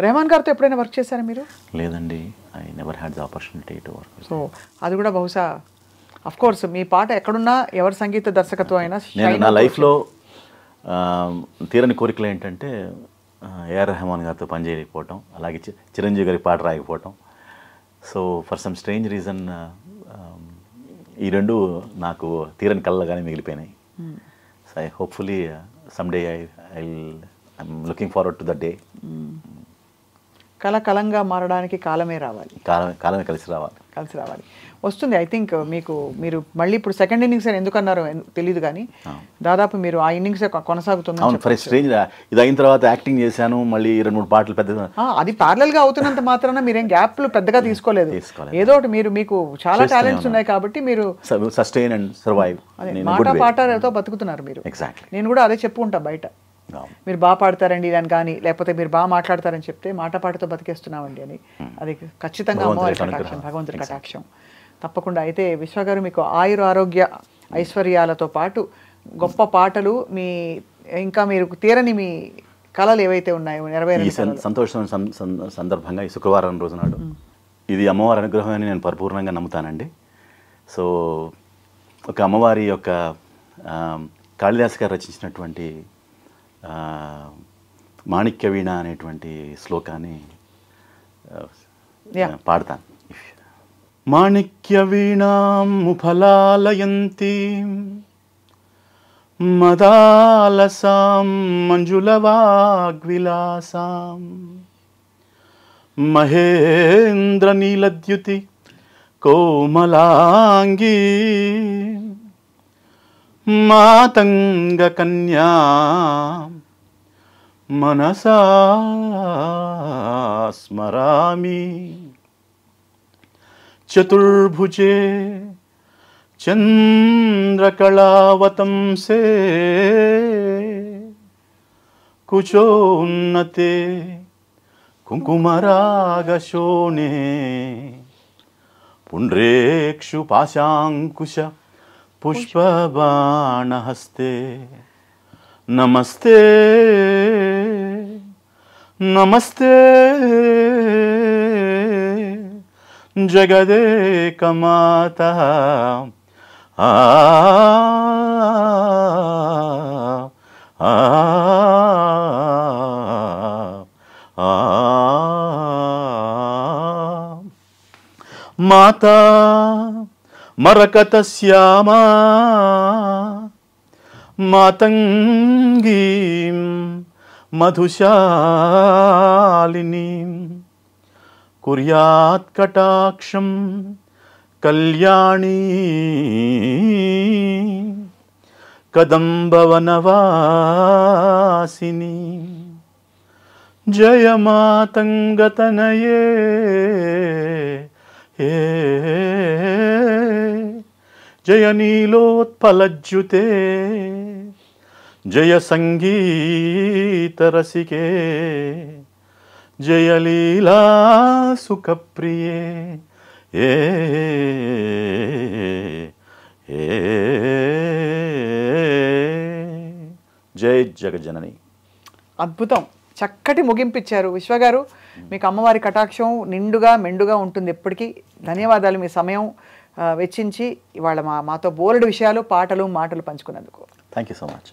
రెహమాన్ గారితో ఎప్పుడైనా వర్క్ చేశారా మీరు? లేదండి, I never had the opportunity to work. So అది కూడా బహుశా అఫ్ కోర్స్ మీ పాట ఎక్కడున్నా ఎవరి సంగీత దర్శకత్వం అయినా. నేను నా లైఫ్లో తీరని కోరికలు ఏంటంటే ఏఆర్ రెహమాన్ గారితో పనిచేయకపోవటం, అలాగే చిరంజీవి గారి పాట రాయకపోవటం. So for some strange reason ఈ రెండు నాకు తీరని కళ్ళగానే మిగిలిపోయినాయి. So I hopefully someday I'm looking forward to the day. కలంగా మారడానికి కాలమే రావాలి, కాలమే కలిసి రావాలి. వస్తుంది. ఐ థింక్ మీరు మళ్ళీ ఇప్పుడు సెకండ్ ఇన్నింగ్స్ అని ఎందుకు అన్నారో తెలియదు, కానీ దాదాపు మీరు ఆ ఇన్నింగ్స్ కొనసాగుతుంది. అవును, ఫర్ స్ట్రేంజ్ ఇది అయిన తర్వాత యాక్టింగ్ చేశాను, మళ్ళీ 2-3 పాటలు పెద్ద అది ప్యారలల్ గా అవుతున్నంత మాత్రాన మీరేం గ్యాప్లు పెద్దగా తీసుకోలేదు. ఏదో ఒకటి మీకు చాలా టాలెంట్స్ ఉన్నాయి కాబట్టి మీరు సస్టైన్ అండ్ సర్వైవ్. మాట పాటతో బతుకుతున్నారు మీరు. ఎగ్జాక్ట్లీ. నేను కూడా అదే చెప్పుకుంటా బయట, మీరు బాగా పాడతారండి అని కానీ, లేకపోతే మీరు బాగా మాట్లాడతారని చెప్తే మాట పాటతో బతికేస్తున్నామండి అని. అది ఖచ్చితంగా అమ్మవారి కటాక్షం, భగవంతుడి కటాక్షం తప్పకుండా. అయితే విశ్వ గారు, మీకు ఆరోగ్య ఐశ్వర్యాలతో పాటు గొప్ప పాటలు, ఇంకా మీరు తీరని మీ కళలు ఏవైతే ఉన్నాయో నెరవేరే సంతోషం సందర్భంగా ఈ శుక్రవారం రోజు నాడు ఇది అమ్మవారి అనుగ్రహం అని నేను పరిపూర్ణంగా నమ్ముతానండి. సో ఒక అమ్మవారి యొక్క కాళిదాస్ గారు రచించినటువంటి మాణిక్య వీణ అనేటువంటి శ్లోకాన్ని పాడతాను. మాణిక్య వీణాం ముఫలాలయంతి మదాలసాం మంజులవాగ్విలాసాం మహేంద్ర నీలద్యుతి కోమలాంగీ మాతంగ కన్యా మనసా స్మరామి చతుర్భుజే చంద్రకళావతంసే కుచోన్నతే కుంకుమరాగశోణే పుండ్రేక్షు పాశాంకుశ పుష్పబాణహస్తే నమస్తే నమస్తే జగదేకమాతా ఆ మాతా మరకతశ్యామా మాతంగీం మధుశాలినీం కుర్యాత్ కటాక్షం కళ్యాణీ కదంబవనవాసిని జయ మాతంగతనయే జయ నీలోత్పలజ్యుతే జయ సంగీతరసికే జయ లీలా సుఖప్రియే జై జగజ్జనని. అద్భుతం, చక్కటి ముగింపిచ్చారు విశ్వగారు. మీకు అమ్మవారి కటాక్షం నిండుగా మెండుగా ఉంటుంది ఎప్పటికీ. ధన్యవాదాలు మీ సమయం వెచ్చించి ఇవాళ మాతో బోలెడు విషయాలు, పాటలు, మాటలు పంచుకున్నందుకు. Thank you so much.